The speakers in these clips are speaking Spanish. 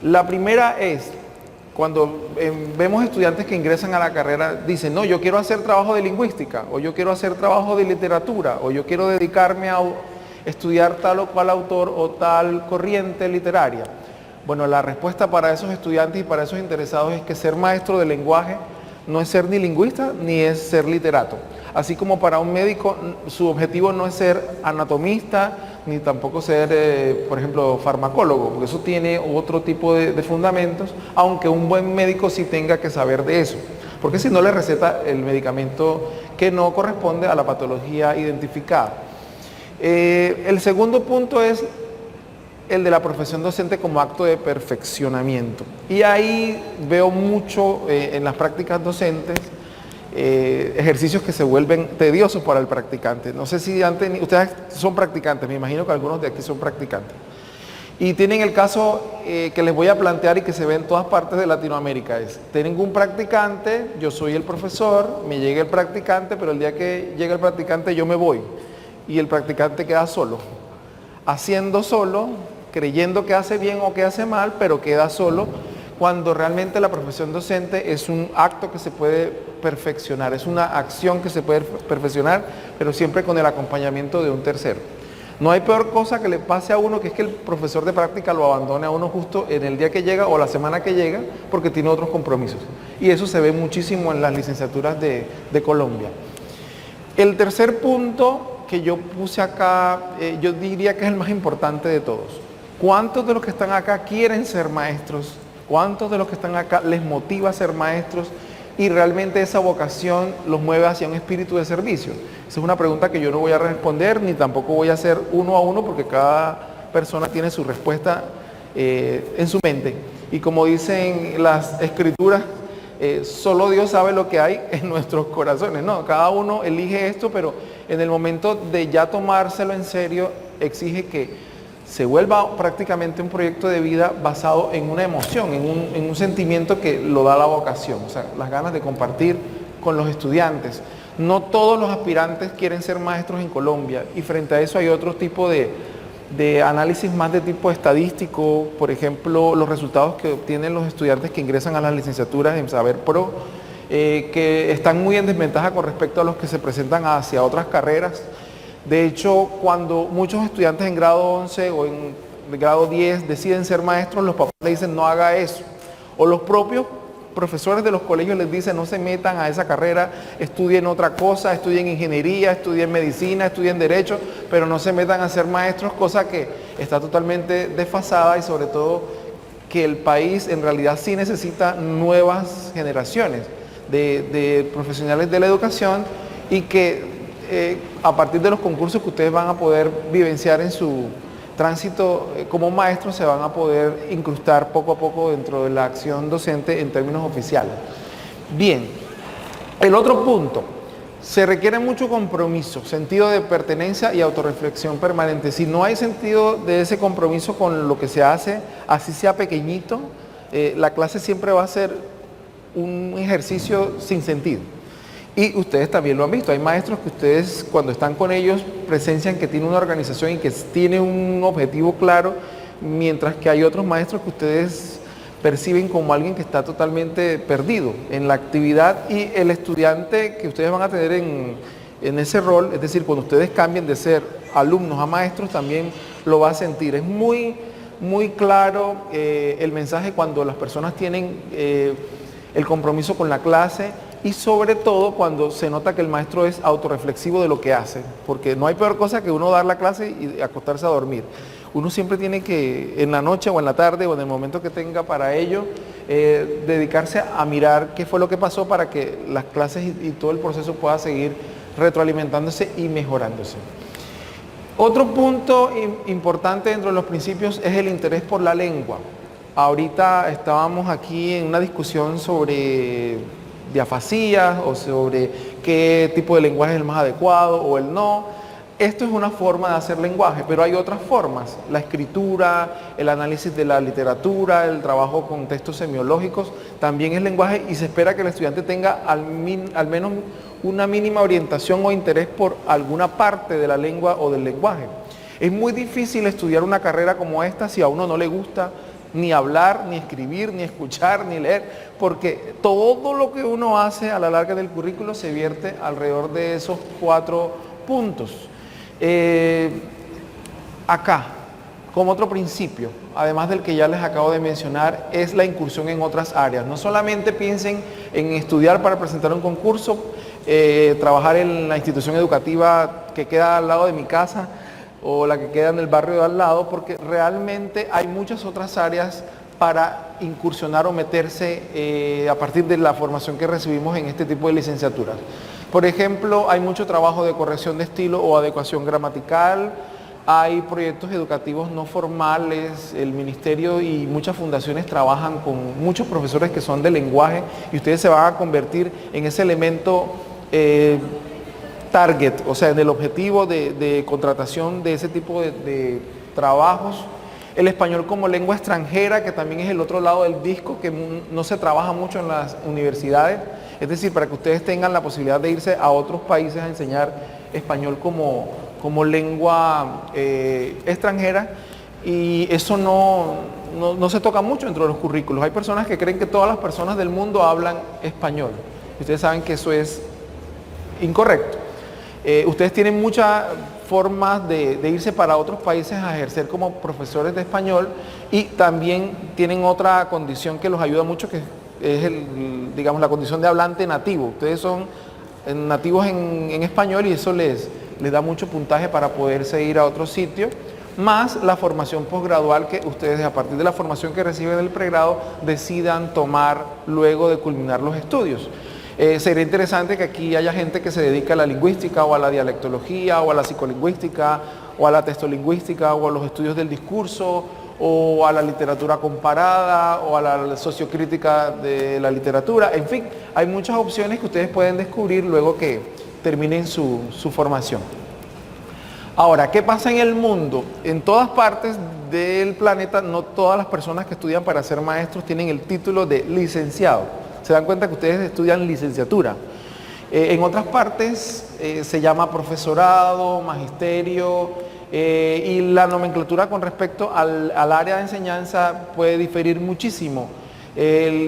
La primera es, cuando vemos estudiantes que ingresan a la carrera, dicen, no, yo quiero hacer trabajo de lingüística, o yo quiero hacer trabajo de literatura, o yo quiero dedicarme a estudiar tal o cual autor o tal corriente literaria. Bueno, la respuesta para esos estudiantes y para esos interesados es que ser maestro de lenguaje no es ser ni lingüista ni es ser literato. Así como para un médico su objetivo no es ser anatomista ni tampoco ser, por ejemplo, farmacólogo, porque eso tiene otro tipo de fundamentos, aunque un buen médico sí tenga que saber de eso, porque si no le receta el medicamento que no corresponde a la patología identificada. El segundo punto es el de la profesión docente como acto de perfeccionamiento. Y ahí veo mucho en las prácticas docentes ejercicios que se vuelven tediosos para el practicante. No sé si ustedes son practicantes, me imagino que algunos de aquí son practicantes. Y tienen el caso que les voy a plantear y que se ve en todas partes de Latinoamérica. Tengo un practicante, yo soy el profesor, me llega el practicante, pero el día que llega el practicante yo me voy. Y el practicante queda solo, haciendo solo, creyendo que hace bien o que hace mal, pero queda solo, cuando realmente la profesión docente es un acto que se puede perfeccionar, es una acción que se puede perfeccionar, pero siempre con el acompañamiento de un tercero. No hay peor cosa que le pase a uno que es que el profesor de práctica lo abandone a uno justo en el día que llega o la semana que llega porque tiene otros compromisos. Y eso se ve muchísimo en las licenciaturas de Colombia. El tercer punto que yo puse acá, yo diría que es el más importante de todos. ¿Cuántos de los que están acá quieren ser maestros? ¿Cuántos de los que están acá les motiva a ser maestros? Y realmente esa vocación los mueve hacia un espíritu de servicio. Esa es una pregunta que yo no voy a responder, ni tampoco voy a hacer uno a uno, porque cada persona tiene su respuesta en su mente. Y como dicen las escrituras, solo Dios sabe lo que hay en nuestros corazones. No, cada uno elige esto, pero en el momento de ya tomárselo en serio, exige que se vuelva prácticamente un proyecto de vida basado en una emoción, en un sentimiento que lo da la vocación, o sea, las ganas de compartir con los estudiantes. No todos los aspirantes quieren ser maestros en Colombia, y frente a eso hay otro tipo de análisis más de tipo estadístico, por ejemplo, los resultados que obtienen los estudiantes que ingresan a las licenciaturas en Saber Pro, que están muy en desventaja con respecto a los que se presentan hacia otras carreras. De hecho, cuando muchos estudiantes en grado 11 o en grado 10 deciden ser maestros, los papás le dicen no haga eso. O los propios profesores de los colegios les dicen no se metan a esa carrera, estudien otra cosa, estudien ingeniería, estudien medicina, estudien derecho, pero no se metan a ser maestros, cosa que está totalmente desfasada y sobre todo que el país en realidad sí necesita nuevas generaciones de profesionales de la educación y que a partir de los concursos que ustedes van a poder vivenciar en su tránsito como maestros, se van a poder incrustar poco a poco dentro de la acción docente en términos oficiales. Bien, el otro punto, se requiere mucho compromiso, sentido de pertenencia y autorreflexión permanente. Si no hay sentido de ese compromiso con lo que se hace, así sea pequeñito, la clase siempre va a ser un ejercicio sin sentido. Y ustedes también lo han visto, hay maestros que ustedes cuando están con ellos presencian que tiene una organización y que tiene un objetivo claro, mientras que hay otros maestros que ustedes perciben como alguien que está totalmente perdido en la actividad, y el estudiante que ustedes van a tener en ese rol, es decir, cuando ustedes cambien de ser alumnos a maestros, también lo va a sentir. Es muy claro el mensaje cuando las personas tienen el compromiso con la clase, y sobre todo cuando se nota que el maestro es autorreflexivo de lo que hace, porque no hay peor cosa que uno dar la clase y acostarse a dormir. Uno siempre tiene que, en la noche o en la tarde o en el momento que tenga para ello, dedicarse a mirar qué fue lo que pasó para que las clases y todo el proceso pueda seguir retroalimentándose y mejorándose. Otro punto importante dentro de los principios es el interés por la lengua. Ahorita estábamos aquí en una discusión sobre diafasías o sobre qué tipo de lenguaje es el más adecuado o el no. Esto es una forma de hacer lenguaje, pero hay otras formas. La escritura, el análisis de la literatura, el trabajo con textos semiológicos, también es lenguaje, y se espera que el estudiante tenga al menos una mínima orientación o interés por alguna parte de la lengua o del lenguaje. Es muy difícil estudiar una carrera como esta si a uno no le gusta ni hablar, ni escribir, ni escuchar, ni leer, porque todo lo que uno hace a la larga del currículo se vierte alrededor de esos 4 puntos. Acá, como otro principio, además del que ya les acabo de mencionar, es la incursión en otras áreas. No solamente piensen en estudiar para presentar un concurso, trabajar en la institución educativa que queda al lado de mi casa o la que queda en el barrio de al lado, porque realmente hay muchas otras áreas para incursionar o meterse a partir de la formación que recibimos en este tipo de licenciaturas. Por ejemplo, hay mucho trabajo de corrección de estilo o adecuación gramatical. Hay proyectos educativos no formales, el ministerio y muchas fundaciones trabajan con muchos profesores que son de lenguaje y ustedes se van a convertir en ese elemento target, o sea, en el objetivo de contratación de ese tipo de trabajos. El español como lengua extranjera, que también es el otro lado del disco, que no se trabaja mucho en las universidades, es decir, para que ustedes tengan la posibilidad de irse a otros países a enseñar español como lengua extranjera, y eso no se toca mucho dentro de los currículos. Hay personas que creen que todas las personas del mundo hablan español. Ustedes saben que eso es incorrecto. Ustedes tienen muchas formas de irse para otros países a ejercer como profesores de español, y también tienen otra condición que los ayuda mucho, que es digamos, la condición de hablante nativo. Ustedes son nativos en español y eso les da mucho puntaje para poderse ir a otro sitio, más la formación posgradual que ustedes, a partir de la formación que reciben del pregrado, decidan tomar luego de culminar los estudios. Sería interesante que aquí haya gente que se dedica a la lingüística o a la dialectología o a la psicolingüística o a la textolingüística o a los estudios del discurso o a la literatura comparada o a la sociocrítica de la literatura. En fin, hay muchas opciones que ustedes pueden descubrir luego que terminen su formación. Ahora, ¿qué pasa en el mundo? En todas partes del planeta, no todas las personas que estudian para ser maestros tienen el título de licenciado. Se dan cuenta que ustedes estudian licenciatura. En otras partes se llama profesorado, magisterio, y la nomenclatura con respecto al área de enseñanza puede diferir muchísimo.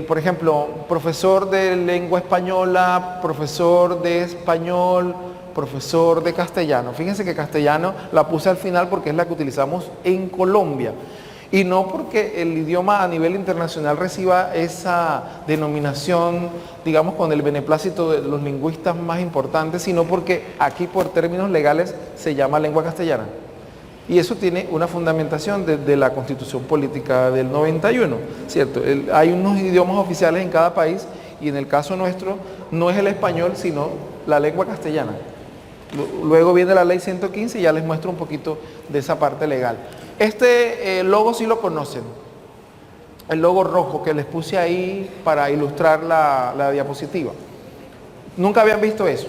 Por ejemplo, profesor de lengua española, profesor de español, profesor de castellano. Fíjense que castellano la puse al final porque es la que utilizamos en Colombia. Y no porque el idioma a nivel internacional reciba esa denominación, digamos, con el beneplácito de los lingüistas más importantes, sino porque aquí por términos legales se llama lengua castellana. Y eso tiene una fundamentación desde la Constitución Política del 91, ¿cierto? Hay unos idiomas oficiales en cada país y en el caso nuestro no es el español, sino la lengua castellana. Luego viene la ley 115 y ya les muestro un poquito de esa parte legal. Este logo sí lo conocen, el logo rojo que les puse ahí para ilustrar la diapositiva. Nunca habían visto eso.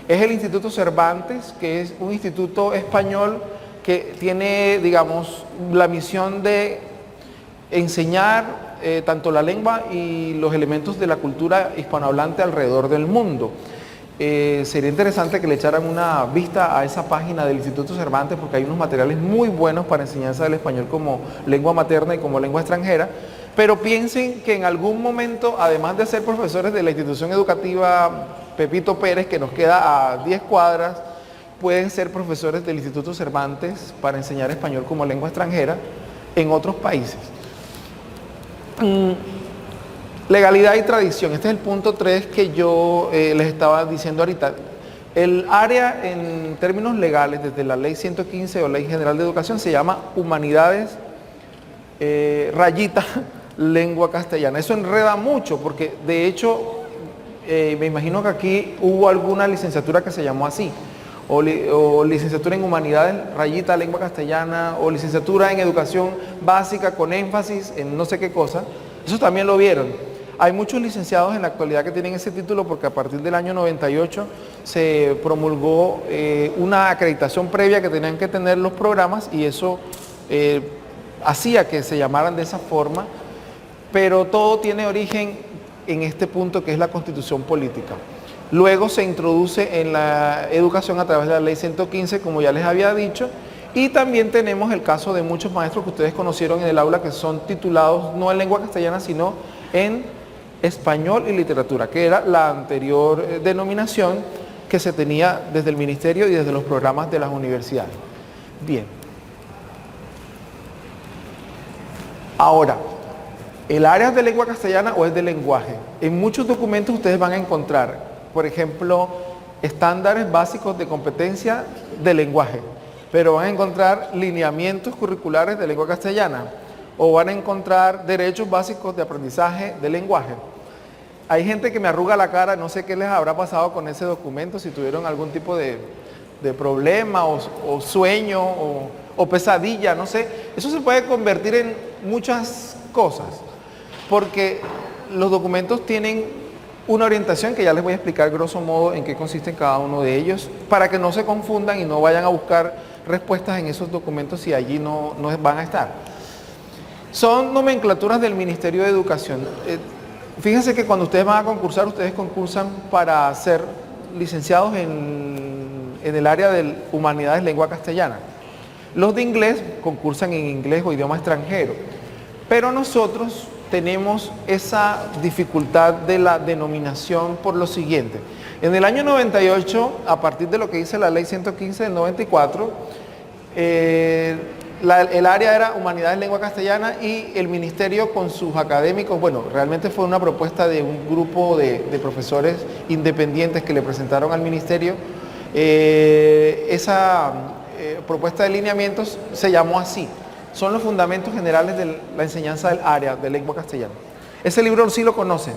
Es el Instituto Cervantes, que es un instituto español que tiene, digamos, la misión de enseñar tanto la lengua y los elementos de la cultura hispanohablante alrededor del mundo. Sería interesante que le echaran una vista a esa página del Instituto Cervantes, porque hay unos materiales muy buenos para enseñanza del español como lengua materna y como lengua extranjera. Pero piensen que en algún momento, además de ser profesores de la institución educativa Pepito Pérez, que nos queda a 10 cuadras, pueden ser profesores del Instituto Cervantes para enseñar español como lengua extranjera en otros países. Legalidad y tradición. Este es el punto 3 que yo les estaba diciendo ahorita. El área en términos legales, desde la ley 115 o ley general de educación, se llama humanidades, rayita, lengua castellana. Eso enreda mucho porque de hecho me imagino que aquí hubo alguna licenciatura que se llamó así. O licenciatura en humanidades, rayita, lengua castellana, o licenciatura en educación básica con énfasis en no sé qué cosa. Eso también lo vieron. Hay muchos licenciados en la actualidad que tienen ese título porque a partir del año 98 se promulgó una acreditación previa que tenían que tener los programas y eso hacía que se llamaran de esa forma, pero todo tiene origen en este punto que es la Constitución Política. Luego se introduce en la educación a través de la ley 115, como ya les había dicho, Y también tenemos el caso de muchos maestros que ustedes conocieron en el aula que son titulados no en lengua castellana, sino en español y literatura, que era la anterior denominación que se tenía desde el ministerio y desde los programas de las universidades. Bien. Ahora, ¿el área es de lengua castellana o es de lenguaje? En muchos documentos ustedes van a encontrar, por ejemplo, estándares básicos de competencia de lenguaje, pero van a encontrar lineamientos curriculares de lengua castellana o van a encontrar derechos básicos de aprendizaje de lenguaje. Hay gente que me arruga la cara, no sé qué les habrá pasado con ese documento, si tuvieron algún tipo de problema o sueño o pesadilla, no sé. Eso se puede convertir en muchas cosas, porque los documentos tienen una orientación que ya les voy a explicar grosso modo en qué consiste cada uno de ellos, para que no se confundan y no vayan a buscar respuestas en esos documentos si allí no van a estar. Son nomenclaturas del Ministerio de Educación. Fíjense que cuando ustedes van a concursar, ustedes concursan para ser licenciados en el área de Humanidades, Lengua Castellana. Los de inglés concursan en inglés o idioma extranjero. Pero nosotros tenemos esa dificultad de la denominación por lo siguiente. En el año 98, a partir de lo que dice la ley 115 del 94, el área era Humanidades, Lengua Castellana y el ministerio con sus académicos, bueno, realmente fue una propuesta de un grupo de profesores independientes que le presentaron al ministerio. Esa propuesta de lineamientos se llamó así. Son los fundamentos generales de la enseñanza del área de lengua castellana. Ese libro sí lo conocen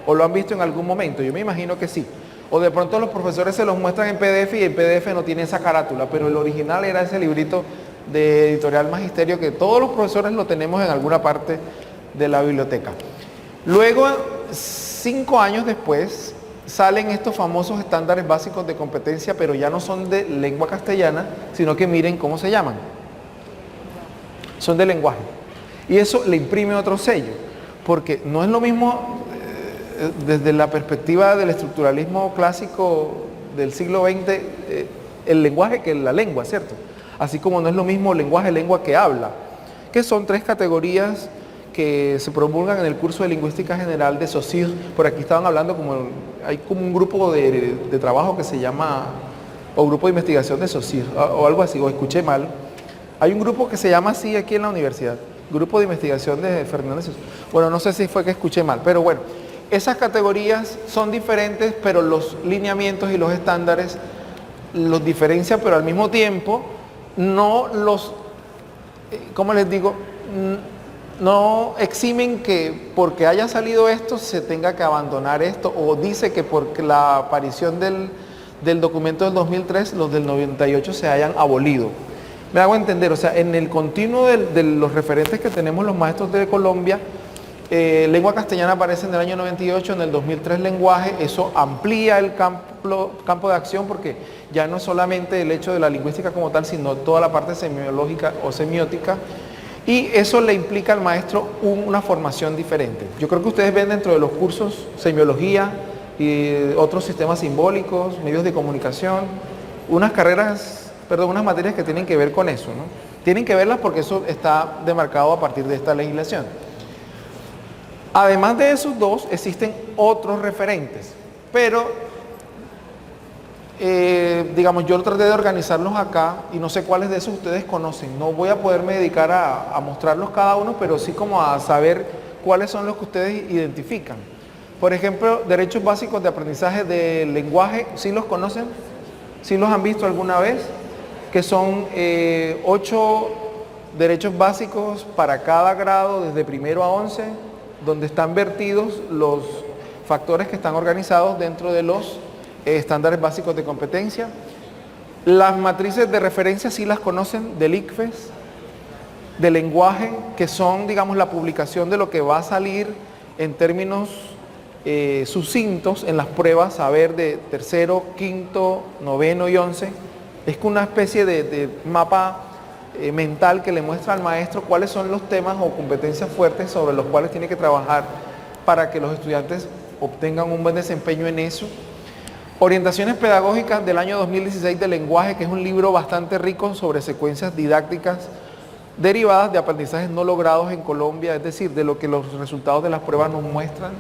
o lo han visto en algún momento, yo me imagino que sí. O de pronto los profesores se los muestran en PDF y el PDF no tiene esa carátula, pero el original era ese librito de Editorial Magisterio que todos los profesores lo tenemos en alguna parte de la biblioteca. Luego, 5 años después, salen estos famosos estándares básicos de competencia, pero ya no son de lengua castellana, sino que miren cómo se llaman. Son de lenguaje. Y eso le imprime otro sello, porque no es lo mismo desde la perspectiva del estructuralismo clásico del siglo XX, el lenguaje que la lengua, ¿cierto? Así como no es lo mismo lenguaje, lengua que habla, que son 3 categorías que se promulgan en el curso de Lingüística General de SOCIR. Por aquí estaban hablando, hay como un grupo de trabajo que se llama, o grupo de investigación de SOCIR, o algo así, o escuché mal. Hay un grupo que se llama así aquí en la universidad, Grupo de Investigación de Fernández. Bueno, no sé si fue que escuché mal, pero bueno, esas categorías son diferentes, pero los lineamientos y los estándares los diferencian, pero al mismo tiempo no los, ¿cómo les digo? No eximen que porque haya salido esto se tenga que abandonar esto, o dice que porque la aparición del documento del 2003, los del 98 se hayan abolido. Me hago entender, o sea, en el continuo de los referentes que tenemos los maestros de Colombia, lengua castellana aparece en el año 98, en el 2003 lenguaje, eso amplía el campo de acción porque ya no es solamente el hecho de la lingüística como tal, sino toda la parte semiológica o semiótica, y eso le implica al maestro una formación diferente. Yo creo que ustedes ven dentro de los cursos semiología y otros sistemas simbólicos, medios de comunicación, unas materias que tienen que ver con eso, ¿no? Tienen que verlas porque eso está demarcado a partir de esta legislación. Además de esos 2, existen otros referentes, pero digamos, yo traté de organizarlos acá y no sé cuáles de esos ustedes conocen. No voy a poderme dedicar a mostrarlos cada uno, pero sí como a saber cuáles son los que ustedes identifican. Por ejemplo, derechos básicos de aprendizaje del lenguaje, ¿sí los conocen? ¿Sí los han visto alguna vez? Que son 8 derechos básicos para cada grado, desde primero a 11, donde están vertidos los factores que están organizados dentro de los estándares básicos de competencia. Las matrices de referencia sí las conocen, del ICFES, de lenguaje, que son, digamos, la publicación de lo que va a salir en términos sucintos en las pruebas, a ver, de tercero, quinto, noveno y 11. Es una especie de mapa mental que le muestra al maestro cuáles son los temas o competencias fuertes sobre los cuales tiene que trabajar para que los estudiantes obtengan un buen desempeño en eso. Orientaciones pedagógicas del año 2016 de lenguaje, que es un libro bastante rico sobre secuencias didácticas derivadas de aprendizajes no logrados en Colombia, es decir, de lo que los resultados de las pruebas nos muestran.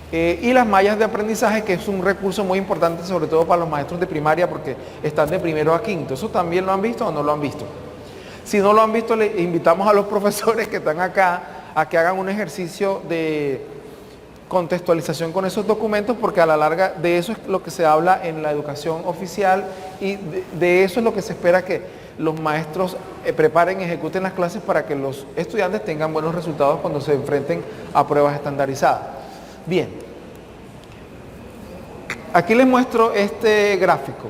Y las mallas de aprendizaje, que es un recurso muy importante, sobre todo para los maestros de primaria, porque están de primero a quinto. ¿Eso también lo han visto o no lo han visto? Si no lo han visto, le invitamos a los profesores que están acá a que hagan un ejercicio de contextualización con esos documentos, porque a la larga de eso es lo que se habla en la educación oficial y de eso es lo que se espera que los maestros preparen y ejecuten las clases para que los estudiantes tengan buenos resultados cuando se enfrenten a pruebas estandarizadas. Bien, aquí les muestro este gráfico.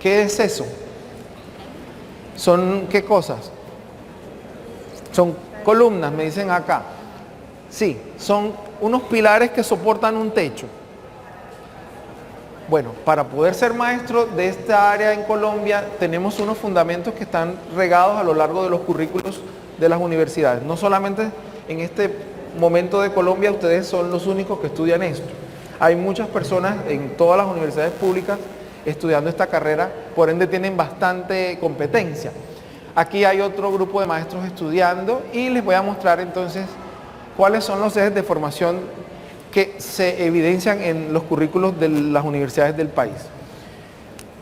¿Qué es eso? ¿Son qué cosas? Son columnas, me dicen acá. Sí, son unos pilares que soportan un techo. Bueno, para poder ser maestro de esta área en Colombia, tenemos unos fundamentos que están regados a lo largo de los currículos de las universidades. No solamente en este momento de Colombia ustedes son los únicos que estudian esto. Hay muchas personas en todas las universidades públicas estudiando esta carrera, por ende tienen bastante competencia. Aquí hay otro grupo de maestros estudiando y les voy a mostrar entonces cuáles son los ejes de formación que se evidencian en los currículos de las universidades del país.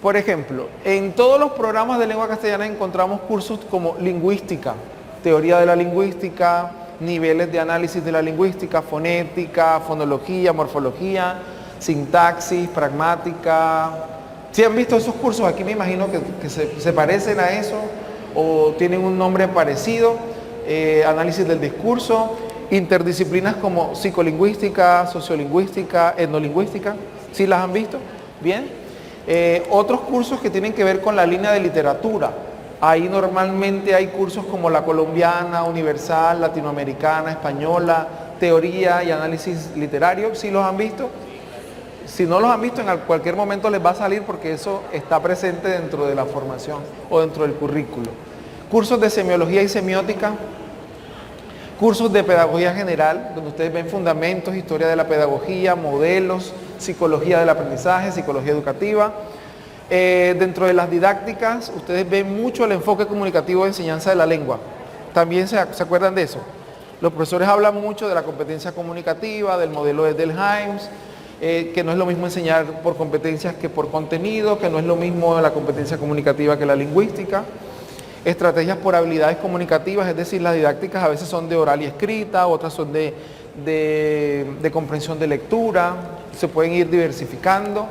Por ejemplo, en todos los programas de lengua castellana encontramos cursos como lingüística, teoría de la lingüística, niveles de análisis de la lingüística, fonética, fonología, morfología, sintaxis, pragmática. ¿Sí han visto esos cursos? Aquí me imagino que se parecen a eso o tienen un nombre parecido. Análisis del discurso, interdisciplinas como psicolingüística, sociolingüística, etnolingüística. ¿Sí las han visto? Bien. Otros cursos que tienen que ver con la línea de literatura. Ahí normalmente hay cursos como la colombiana, universal, latinoamericana, española, teoría y análisis literario. ¿Sí los han visto? Si no los han visto, en cualquier momento les va a salir porque eso está presente dentro de la formación o dentro del currículo. Cursos de semiología y semiótica, cursos de pedagogía general, donde ustedes ven fundamentos, historia de la pedagogía, modelos, psicología del aprendizaje, psicología educativa. Dentro de las didácticas, ustedes ven mucho el enfoque comunicativo de enseñanza de la lengua. También se acuerdan de eso. Los profesores hablan mucho de la competencia comunicativa, del modelo de Delheims, que no es lo mismo enseñar por competencias que por contenido, que no es lo mismo la competencia comunicativa que la lingüística. Estrategias por habilidades comunicativas, es decir, las didácticas a veces son de oral y escrita, otras son de comprensión de lectura, se pueden ir diversificando.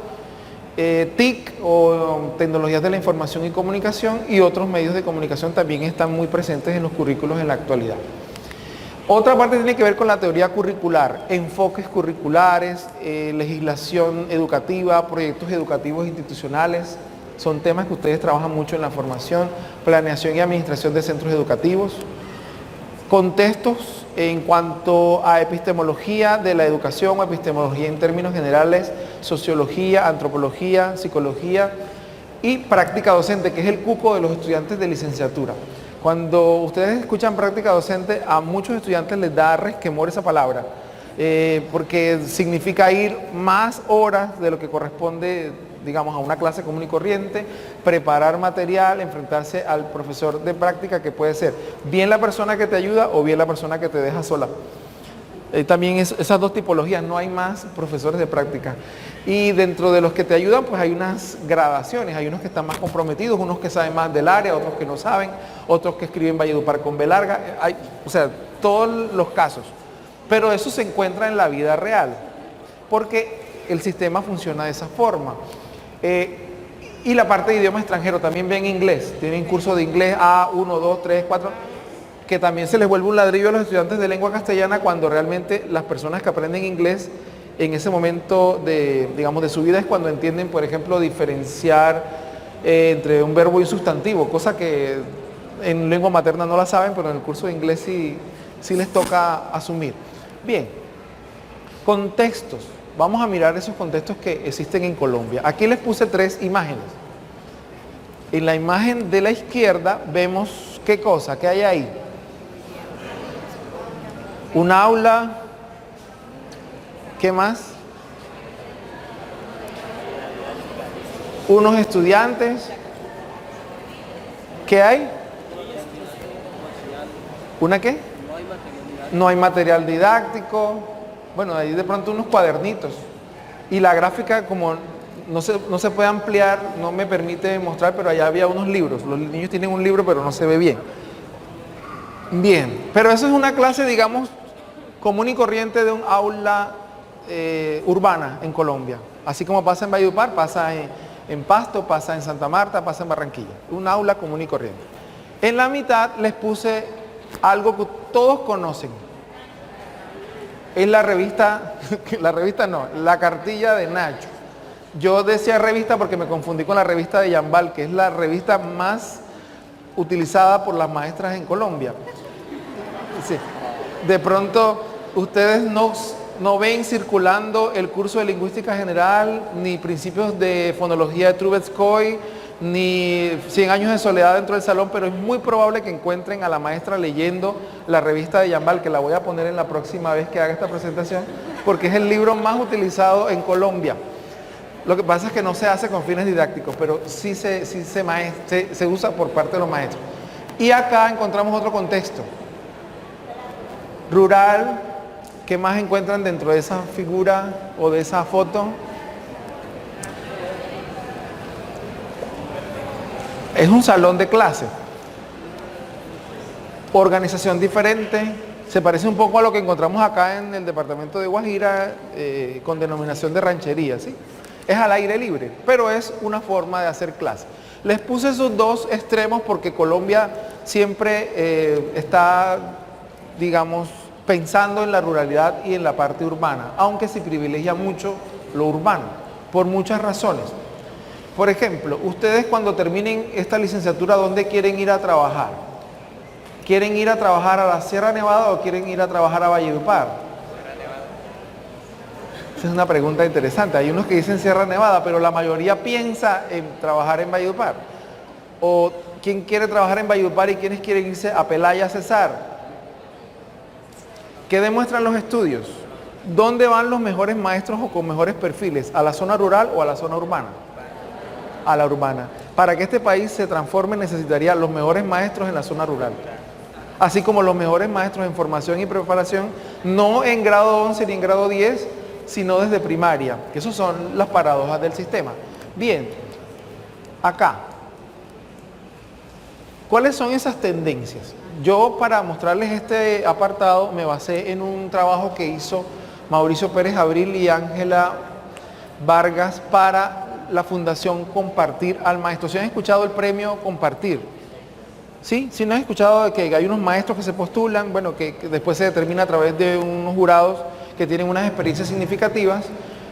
TIC o tecnologías de la información y comunicación y otros medios de comunicación también están muy presentes en los currículos en la actualidad. Otra parte tiene que ver con la teoría curricular, enfoques curriculares, legislación educativa, proyectos educativos institucionales, son temas que ustedes trabajan mucho en la formación, planeación y administración de centros educativos, contextos en cuanto a epistemología de la educación, epistemología en términos generales, sociología, antropología, psicología y práctica docente, que es el cuco de los estudiantes de licenciatura. Cuando ustedes escuchan práctica docente, a muchos estudiantes les da resquemor esa palabra, porque significa ir más horas de lo que corresponde, digamos, a una clase común y corriente, preparar material, enfrentarse al profesor de práctica, que puede ser bien la persona que te ayuda o bien la persona que te deja sola. También esas dos tipologías, no hay más profesores de práctica. Y dentro de los que te ayudan, pues hay unas gradaciones, hay unos que están más comprometidos, unos que saben más del área, otros que no saben, otros que escriben Valledupar con B larga, o sea, todos los casos. Pero eso se encuentra en la vida real, porque el sistema funciona de esa forma. Y la parte de idioma extranjero, también ven inglés, tienen curso de inglés A1, 2, 3, 4, que también se les vuelve un ladrillo a los estudiantes de lengua castellana cuando realmente las personas que aprenden inglés en ese momento de, digamos, de su vida es cuando entienden, por ejemplo, diferenciar entre un verbo y un sustantivo, cosa que en lengua materna no la saben, pero en el curso de inglés sí les toca asumir. Bien, contextos. Vamos a mirar esos contextos que existen en Colombia. Aquí les puse 3 imágenes. En la imagen de la izquierda vemos ¿qué cosa? ¿Qué hay ahí? Un aula. ¿Qué más? unos estudiantes. ¿Qué hay? ¿Una qué? No hay material didáctico. Bueno, ahí de pronto unos cuadernitos. Y la gráfica, como no se puede ampliar, no me permite mostrar, pero allá había unos libros. Los niños tienen un libro, pero no se ve bien. Bien, pero eso es una clase, digamos, común y corriente de un aula urbana en Colombia. Así como pasa en Valledupar, pasa en Pasto, pasa en Santa Marta, pasa en Barranquilla. Un aula común y corriente. En la mitad les puse algo que todos conocen. Es la revista, la cartilla de Nacho. Yo decía revista porque me confundí con la revista de Yambal, que es la revista más utilizada por las maestras en Colombia. Sí. De pronto, ustedes no ven circulando el curso de Lingüística General, ni Principios de Fonología de Trubetskoy, ni 100 años de soledad dentro del salón, pero es muy probable que encuentren a la maestra leyendo la revista de Yambal, que la voy a poner en la próxima vez que haga esta presentación, porque es el libro más utilizado en Colombia. Lo que pasa es que no se hace con fines didácticos, pero sí se usa por parte de los maestros. Y acá encontramos otro contexto. Rural, ¿qué más encuentran dentro de esa figura o de esa foto? Es un salón de clase. Organización diferente. Se parece un poco a lo que encontramos acá en el departamento de Guajira, con denominación de ranchería, ¿sí? Es al aire libre, pero es una forma de hacer clase. Les puse esos dos extremos porque Colombia siempre está, digamos, pensando en la ruralidad y en la parte urbana, aunque se privilegia mucho lo urbano, por muchas razones. Por ejemplo, ustedes cuando terminen esta licenciatura, ¿dónde quieren ir a trabajar? ¿Quieren ir a trabajar a la Sierra Nevada o quieren ir a trabajar a Valledupar? Esa es una pregunta interesante. Hay unos que dicen Sierra Nevada, pero la mayoría piensa en trabajar en Valledupar. ¿O quién quiere trabajar en Valledupar y quiénes quieren irse a Pelaya, Cesar? ¿Qué demuestran los estudios? ¿Dónde van los mejores maestros o con mejores perfiles? ¿A la zona rural o a la zona urbana? A la urbana. Para que este país se transforme necesitaría los mejores maestros en la zona rural. Así como los mejores maestros en formación y preparación, no en grado 11 ni en grado 10, sino desde primaria, que esas son las paradojas del sistema. Bien, acá, ¿cuáles son esas tendencias? Yo, para mostrarles este apartado, me basé en un trabajo que hizo Mauricio Pérez Abril y Ángela Vargas para la Fundación Compartir al Maestro. ¿Sí han escuchado el premio Compartir? ¿Sí? ¿Sí no han escuchado de que hay unos maestros que se postulan, bueno, que después se determina a través de unos jurados que tienen unas experiencias significativas,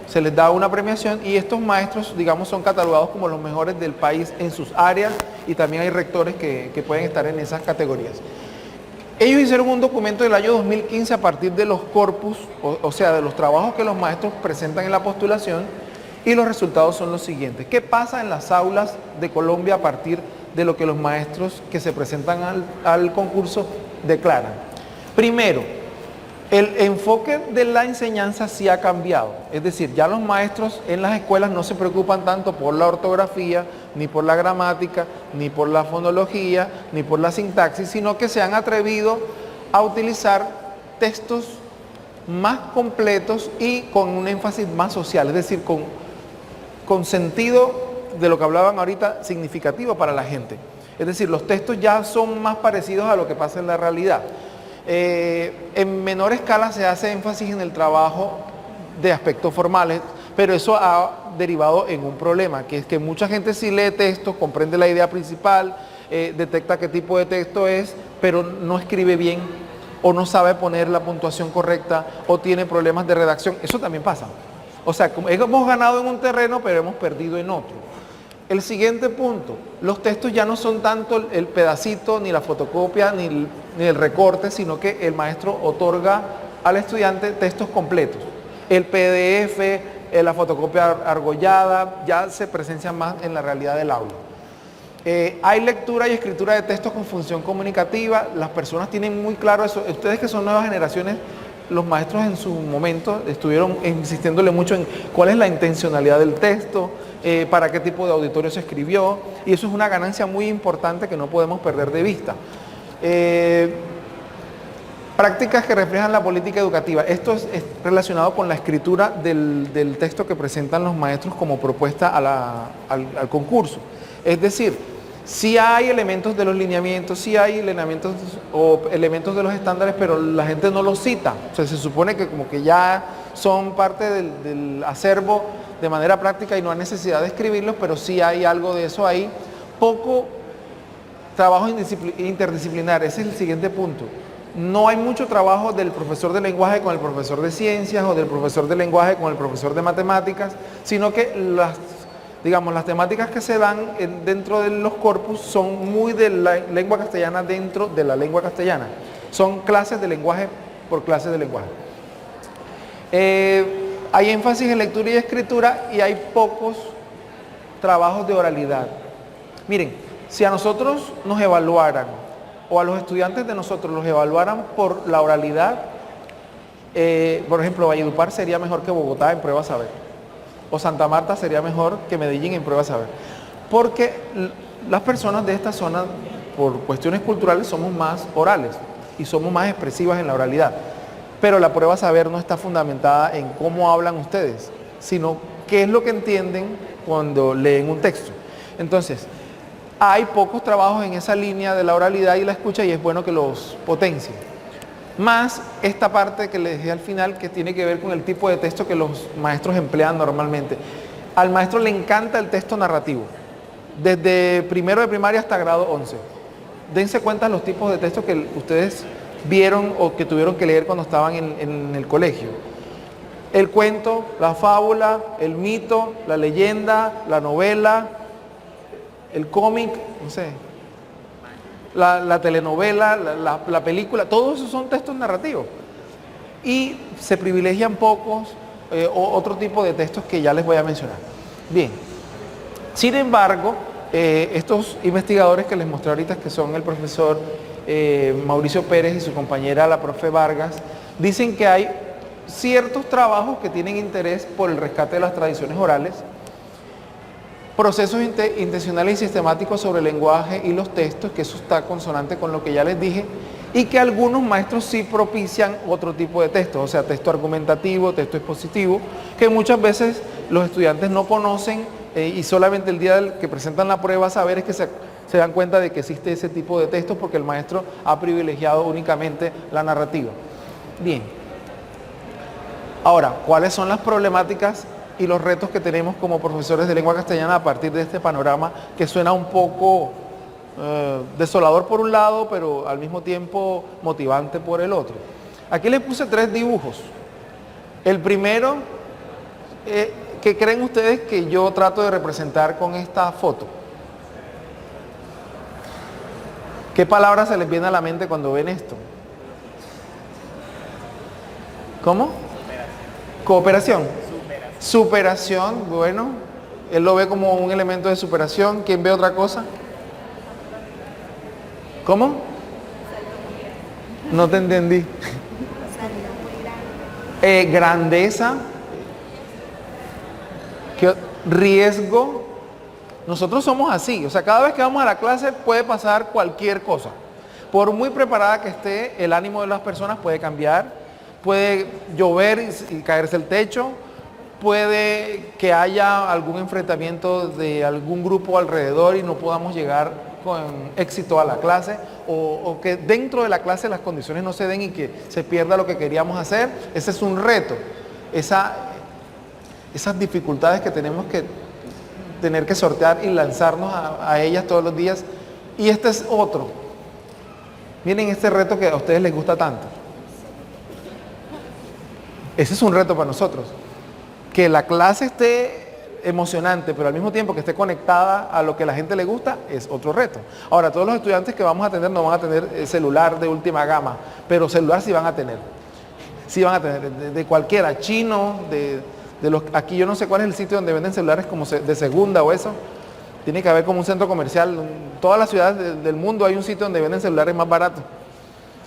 se les da una premiación y estos maestros, digamos, son catalogados como los mejores del país en sus áreas y también hay rectores que pueden estar en esas categorías. Ellos hicieron un documento del año 2015 a partir de los corpus, o sea, de los trabajos que los maestros presentan en la postulación y los resultados son los siguientes. ¿Qué pasa en las aulas de Colombia a partir de lo que los maestros que se presentan al concurso declaran? Primero, el enfoque de la enseñanza sí ha cambiado, es decir, ya los maestros en las escuelas no se preocupan tanto por la ortografía, ni por la gramática, ni por la fonología, ni por la sintaxis, sino que se han atrevido a utilizar textos más completos y con un énfasis más social, es decir, con sentido de lo que hablaban ahorita significativo para la gente. Es decir, los textos ya son más parecidos a lo que pasa en la realidad. En menor escala se hace énfasis en el trabajo de aspectos formales, pero eso ha derivado en un problema, que es que mucha gente sí lee textos, comprende la idea principal, detecta qué tipo de texto es, pero no escribe bien, o no sabe poner la puntuación correcta, o tiene problemas de redacción. Eso también pasa. O sea, hemos ganado en un terreno, pero hemos perdido en otro. El siguiente punto, los textos ya no son tanto el pedacito, ni la fotocopia, ni el recorte, sino que el maestro otorga al estudiante textos completos. El PDF, la fotocopia argollada, ya se presencian más en la realidad del aula. Hay lectura y escritura de textos con función comunicativa, las personas tienen muy claro eso. Ustedes que son nuevas generaciones los maestros en su momento estuvieron insistiéndole mucho en cuál es la intencionalidad del texto, para qué tipo de auditorio se escribió, y eso es una ganancia muy importante que no podemos perder de vista. Prácticas que reflejan la política educativa. Esto es relacionado con la escritura del texto que presentan los maestros como propuesta al concurso. Es decir, sí hay elementos de los lineamientos, sí hay elementos o elementos de los estándares, pero la gente no los cita. O sea, se supone que como que ya son parte del acervo de manera práctica y no hay necesidad de escribirlos, pero sí hay algo de eso ahí. Poco trabajo interdisciplinar, ese es el siguiente punto. No hay mucho trabajo del profesor de lenguaje con el profesor de ciencias o del profesor de lenguaje con el profesor de matemáticas, sino que las temáticas que se dan dentro de los corpus son muy de la lengua castellana dentro de la lengua castellana. Son clases de lenguaje por clases de lenguaje. Hay énfasis en lectura y escritura y hay pocos trabajos de oralidad. Miren, si a nosotros nos evaluaran o a los estudiantes de nosotros los evaluaran por la oralidad, por ejemplo, Valledupar sería mejor que Bogotá en prueba saber, o Santa Marta sería mejor que Medellín en prueba saber, porque las personas de esta zona, por cuestiones culturales, somos más orales y somos más expresivas en la oralidad, pero la prueba saber no está fundamentada en cómo hablan ustedes, sino qué es lo que entienden cuando leen un texto. Entonces, hay pocos trabajos en esa línea de la oralidad y la escucha y es bueno que los potencien. Más esta parte que les dije al final que tiene que ver con el tipo de texto que los maestros emplean normalmente. Al maestro le encanta el texto narrativo, desde primero de primaria hasta grado 11. Dense cuenta los tipos de textos que ustedes vieron o que tuvieron que leer cuando estaban en el colegio. El cuento, la fábula, el mito, la leyenda, la novela, el cómic, no sé, la telenovela, la película, todos esos son textos narrativos. Y se privilegian pocos otro tipo de textos que ya les voy a mencionar. Bien, sin embargo, estos investigadores que les mostré ahorita, que son el profesor Mauricio Pérez y su compañera la profe Vargas, dicen que hay ciertos trabajos que tienen interés por el rescate de las tradiciones orales, procesos intencionales y sistemáticos sobre el lenguaje y los textos, que eso está consonante con lo que ya les dije, y que algunos maestros sí propician otro tipo de textos, o sea, texto argumentativo, texto expositivo, que muchas veces los estudiantes no conocen y solamente el día que presentan la prueba saber es que se dan cuenta de que existe ese tipo de textos porque el maestro ha privilegiado únicamente la narrativa. Bien. Ahora, ¿cuáles son las problemáticas y los retos que tenemos como profesores de lengua castellana a partir de este panorama que suena un poco desolador por un lado, pero al mismo tiempo motivante por el otro? Aquí les puse 3 dibujos. El primero, ¿qué creen ustedes que yo trato de representar con esta foto? ¿Qué palabra se les viene a la mente cuando ven esto? ¿Cómo? Cooperación. Superación, bueno, él lo ve como un elemento de superación. ¿Quién ve otra cosa? ¿Cómo? No te entendí. Grandeza. Riesgo. Nosotros somos así, o sea, cada vez que vamos a la clase puede pasar cualquier cosa. Por muy preparada que esté, el ánimo de las personas puede cambiar, puede llover y caerse el techo, puede que haya algún enfrentamiento de algún grupo alrededor y no podamos llegar con éxito a la clase, o que dentro de la clase las condiciones no se den y que se pierda lo que queríamos hacer. Ese es un reto, esas dificultades que tenemos que tener que sortear y lanzarnos a ellas todos los días. Y este es otro. Miren este reto que a ustedes les gusta tanto. Ese es un reto para nosotros. Que la clase esté emocionante, pero al mismo tiempo que esté conectada a lo que a la gente le gusta, es otro reto. Ahora, todos los estudiantes que vamos a tener no van a tener celular de última gama, pero celular sí van a tener. Sí van a tener, de cualquiera, chino, aquí yo no sé cuál es el sitio donde venden celulares como de segunda o eso. Tiene que haber como un centro comercial. En todas las ciudades del mundo hay un sitio donde venden celulares más baratos.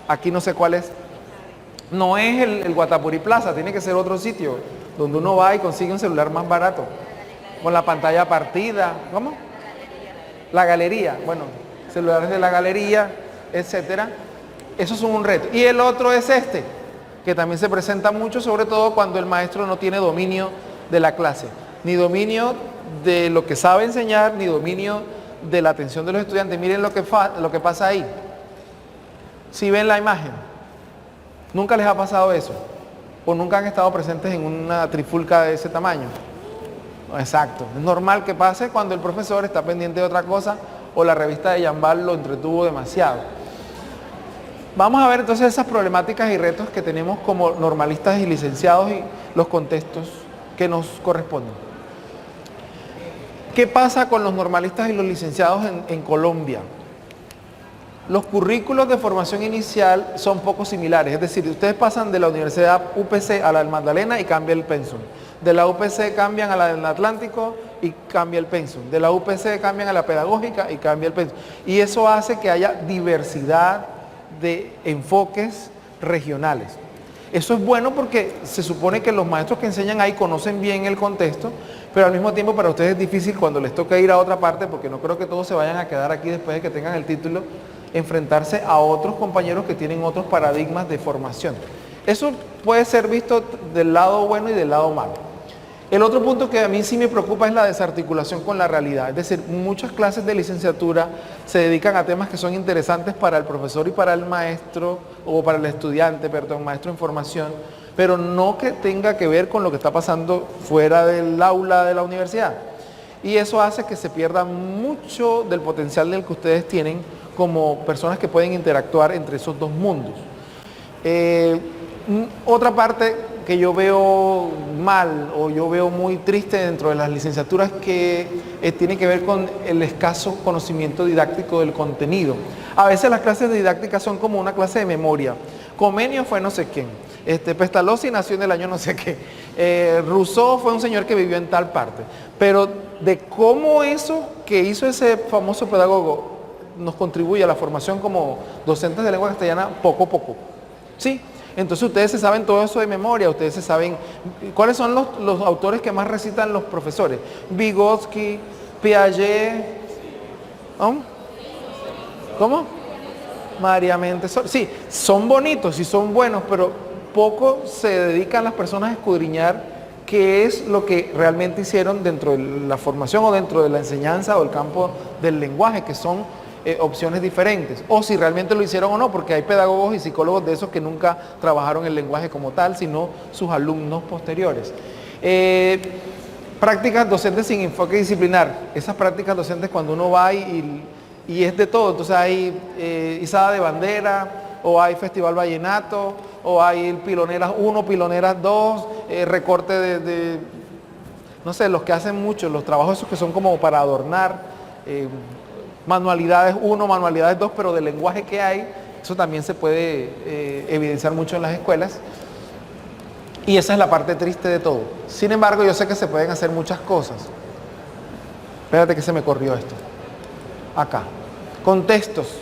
Aquí no sé cuál es. No es el Guatapurí Plaza, tiene que ser otro sitio donde uno va y consigue un celular más barato, con la pantalla partida. ¿Cómo? La galería, bueno, celulares de la galería, etcétera. Eso es un reto. Y el otro es este, que también se presenta mucho, sobre todo cuando el maestro no tiene dominio de la clase, ni dominio de lo que sabe enseñar, ni dominio de la atención de los estudiantes. Miren lo que pasa ahí. Si ven la imagen, ¿nunca les ha pasado eso? ¿O nunca han estado presentes en una trifulca de ese tamaño? Exacto. Es normal que pase cuando el profesor está pendiente de otra cosa o la revista de Yambal lo entretuvo demasiado. Vamos a ver entonces esas problemáticas y retos que tenemos como normalistas y licenciados y los contextos que nos corresponden. ¿Qué pasa con los normalistas y los licenciados en Colombia? Los currículos de formación inicial son poco similares, es decir, ustedes pasan de la Universidad UPC a la del Magdalena y cambia el pensum. De la UPC cambian a la del Atlántico y cambia el pensum. De la UPC cambian a la Pedagógica y cambia el pensum. Y eso hace que haya diversidad de enfoques regionales. Eso es bueno porque se supone que los maestros que enseñan ahí conocen bien el contexto, pero al mismo tiempo para ustedes es difícil cuando les toca ir a otra parte, porque no creo que todos se vayan a quedar aquí después de que tengan el título, enfrentarse a otros compañeros que tienen otros paradigmas de formación. Eso puede ser visto del lado bueno y del lado malo. El otro punto que a mí sí me preocupa es la desarticulación con la realidad. Es decir, muchas clases de licenciatura se dedican a temas que son interesantes para el profesor y para el maestro, o para el estudiante, perdón, maestro en formación, pero no que tenga que ver con lo que está pasando fuera del aula de la universidad. Y eso hace que se pierda mucho del potencial del que ustedes tienen como personas que pueden interactuar entre esos dos mundos. Otra parte que yo veo mal o yo veo muy triste dentro de las licenciaturas que tiene que ver con el escaso conocimiento didáctico del contenido. A veces las clases de didáctica son como una clase de memoria. Comenio fue no sé quién, Pestalozzi nació en el año no sé qué, Rousseau fue un señor que vivió en tal parte, pero de cómo eso que hizo ese famoso pedagogo nos contribuye a la formación como docentes de lengua castellana, poco a poco. ¿Sí? Entonces ustedes se saben todo eso de memoria, ustedes se saben cuáles son los autores que más recitan los profesores. Vygotsky, Piaget, ¿cómo? María Montessori. Sí, son bonitos y son buenos, pero poco se dedican las personas a escudriñar qué es lo que realmente hicieron dentro de la formación o dentro de la enseñanza o el campo del lenguaje, que son opciones diferentes, o si realmente lo hicieron o no, porque hay pedagogos y psicólogos de esos que nunca trabajaron el lenguaje como tal, sino sus alumnos posteriores. Prácticas docentes sin enfoque disciplinar. Esas prácticas docentes cuando uno va y es de todo, entonces hay izada de bandera, o hay festival vallenato, o hay piloneras 1, piloneras 2, recorte de, no sé, los que hacen mucho, los trabajos esos que son como para adornar, manualidades 1, manualidades 2, pero del lenguaje que hay, eso también se puede evidenciar mucho en las escuelas. Y esa es la parte triste de todo. Sin embargo, yo sé que se pueden hacer muchas cosas. Espérate que se me corrió esto. Acá. Contextos,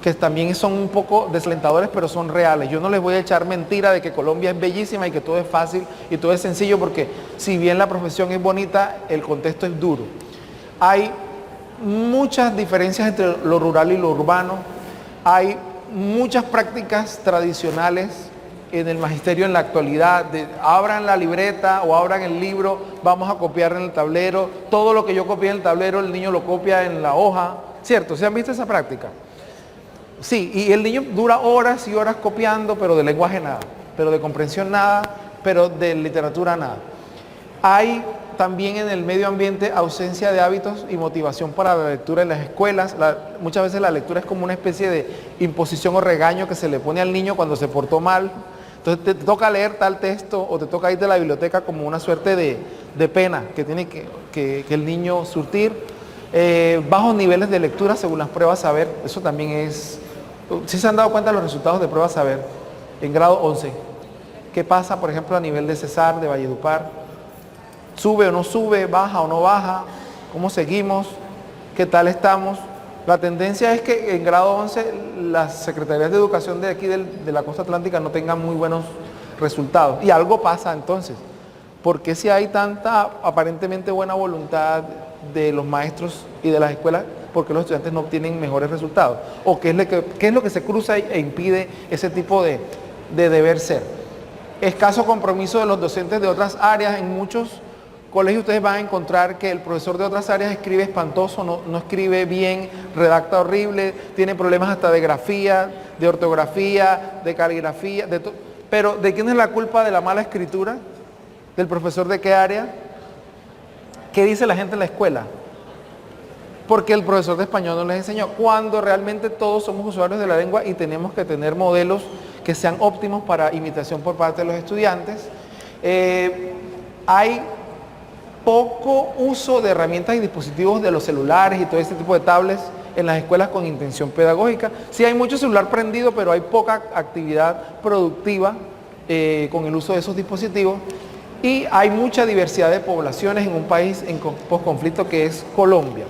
que también son un poco desalentadores, pero son reales. Yo no les voy a echar mentira de que Colombia es bellísima y que todo es fácil y todo es sencillo, porque si bien la profesión es bonita, el contexto es duro. Hay muchas diferencias entre lo rural y lo urbano. Hay muchas prácticas tradicionales en el magisterio en la actualidad, abran la libreta o abran el libro, vamos a copiar en el tablero, todo lo que yo copié en el tablero, el niño lo copia en la hoja, ¿cierto? ¿Se han visto esa práctica? Sí, y el niño dura horas y horas copiando, pero de lenguaje nada, pero de comprensión nada, pero de literatura nada. Hay también en el medio ambiente ausencia de hábitos y motivación para la lectura en las escuelas. Muchas veces la lectura es como una especie de imposición o regaño que se le pone al niño cuando se portó mal. Entonces te toca leer tal texto o te toca ir de la biblioteca como una suerte de pena que tiene que el niño surtir. Bajos niveles de lectura según las pruebas saber, eso también es... ¿Sí se han dado cuenta de los resultados de pruebas saber en grado 11? ¿Qué pasa, por ejemplo, a nivel de Cesar, de Valledupar? ¿Sube o no sube? ¿Baja o no baja? ¿Cómo seguimos? ¿Qué tal estamos? La tendencia es que en grado 11 las secretarías de educación de aquí de la costa atlántica no tengan muy buenos resultados. Y algo pasa entonces. ¿Por qué si hay tanta aparentemente buena voluntad de los maestros y de las escuelas, por qué los estudiantes no obtienen mejores resultados? ¿O qué es lo que se cruza e impide ese tipo de deber ser? Escaso compromiso de los docentes de otras áreas. En muchos colegios ustedes van a encontrar que el profesor de otras áreas escribe espantoso, no escribe bien, redacta horrible, tiene problemas hasta de grafía, de ortografía, de caligrafía, pero ¿de quién es la culpa de la mala escritura? ¿Del profesor de qué área? ¿Qué dice la gente en la escuela? Porque el profesor de español no les enseñó, cuando realmente todos somos usuarios de la lengua y tenemos que tener modelos que sean óptimos para imitación por parte de los estudiantes. Hay poco uso de herramientas y dispositivos de los celulares y todo este tipo de tablets en las escuelas con intención pedagógica. Sí hay mucho celular prendido, pero hay poca actividad productiva con el uso de esos dispositivos. Y hay mucha diversidad de poblaciones en un país en posconflicto que es Colombia.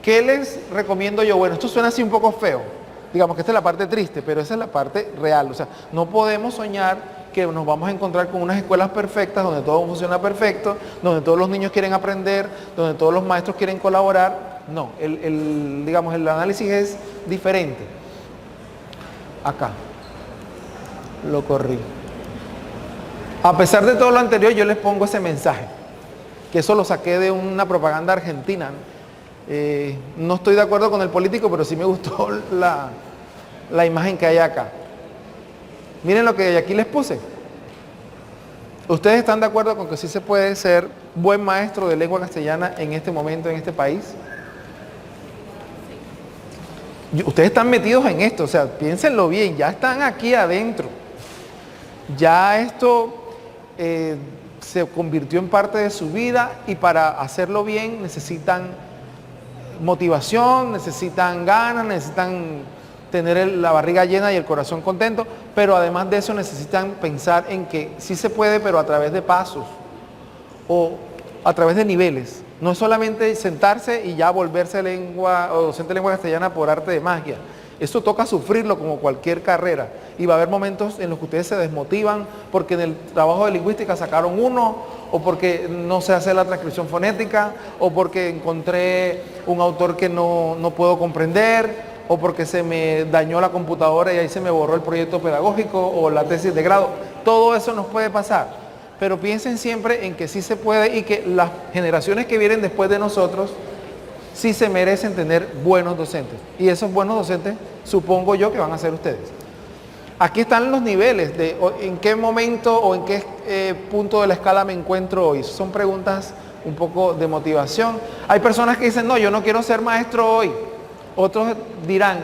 ¿Qué les recomiendo yo? Bueno, esto suena así un poco feo. Digamos que esta es la parte triste, pero esa es la parte real. O sea, no podemos soñar que nos vamos a encontrar con unas escuelas perfectas, donde todo funciona perfecto, donde todos los niños quieren aprender, donde todos los maestros quieren colaborar. No, digamos, el análisis es diferente. Acá. Lo corrí. A pesar de todo lo anterior, yo les pongo ese mensaje, que eso lo saqué de una propaganda argentina. No estoy de acuerdo con el político, pero sí me gustó la imagen que hay acá. Miren lo que aquí les puse. ¿Ustedes están de acuerdo con que sí se puede ser buen maestro de lengua castellana en este momento, en este país? Ustedes están metidos en esto, o sea, piénsenlo bien, ya están aquí adentro. Ya esto se convirtió en parte de su vida y para hacerlo bien necesitan motivación, necesitan ganas, necesitan tener la barriga llena y el corazón contento, pero además de eso necesitan pensar en que sí se puede, pero a través de pasos o a través de niveles. No es solamente sentarse y ya volverse lengua o docente de lengua castellana por arte de magia. Eso toca sufrirlo como cualquier carrera y va a haber momentos en los que ustedes se desmotivan porque en el trabajo de lingüística sacaron 1 o porque no sé hacer la transcripción fonética o porque encontré un autor que no puedo comprender o porque se me dañó la computadora y ahí se me borró el proyecto pedagógico o la tesis de grado. Todo eso nos puede pasar, pero piensen siempre en que sí se puede y que las generaciones que vienen después de nosotros sí se merecen tener buenos docentes. Y esos buenos docentes, supongo yo que van a ser ustedes. Aquí están los niveles de en qué momento o en qué punto de la escala me encuentro hoy. Son preguntas un poco de motivación. Hay personas que dicen, no, yo no quiero ser maestro hoy. Otros dirán,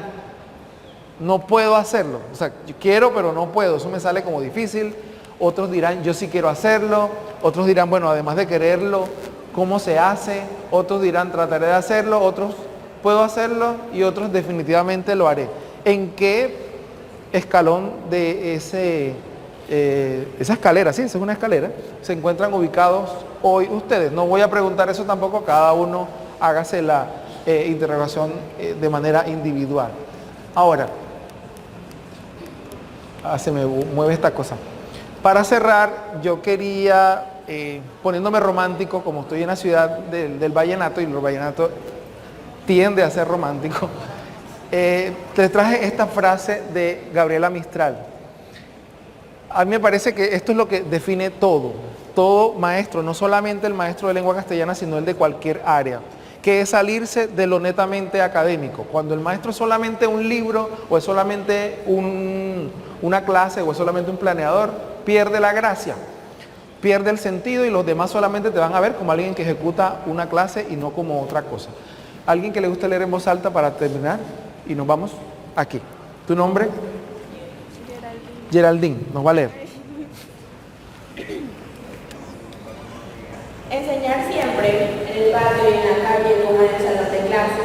no puedo hacerlo. O sea, yo quiero, pero no puedo. Eso me sale como difícil. Otros dirán, yo sí quiero hacerlo. Otros dirán, bueno, además de quererlo, ¿cómo se hace? Otros dirán, trataré de hacerlo, otros, puedo hacerlo y otros definitivamente lo haré. ¿En qué escalón de esa escalera, sí, esa es una escalera, se encuentran ubicados hoy ustedes? No voy a preguntar eso tampoco, cada uno hágase la interrogación de manera individual. Ahora, se me mueve esta cosa. Para cerrar, yo quería... poniéndome romántico, como estoy en la ciudad del vallenato y el vallenato tiende a ser romántico, les traje esta frase de Gabriela Mistral. A mí me parece que esto es lo que define todo maestro, no solamente el maestro de lengua castellana, sino el de cualquier área, que es salirse de lo netamente académico. Cuando el maestro es solamente un libro, o es solamente una clase, o es solamente un planeador, pierde la gracia. Pierde el sentido y los demás solamente te van a ver como alguien que ejecuta una clase y no como otra cosa. ¿Alguien que le guste leer en voz alta para terminar? Y nos vamos aquí. ¿Tu nombre? Geraldine. Nos va a leer. Enseñar siempre, en el patio y en la calle como en el salón de clase.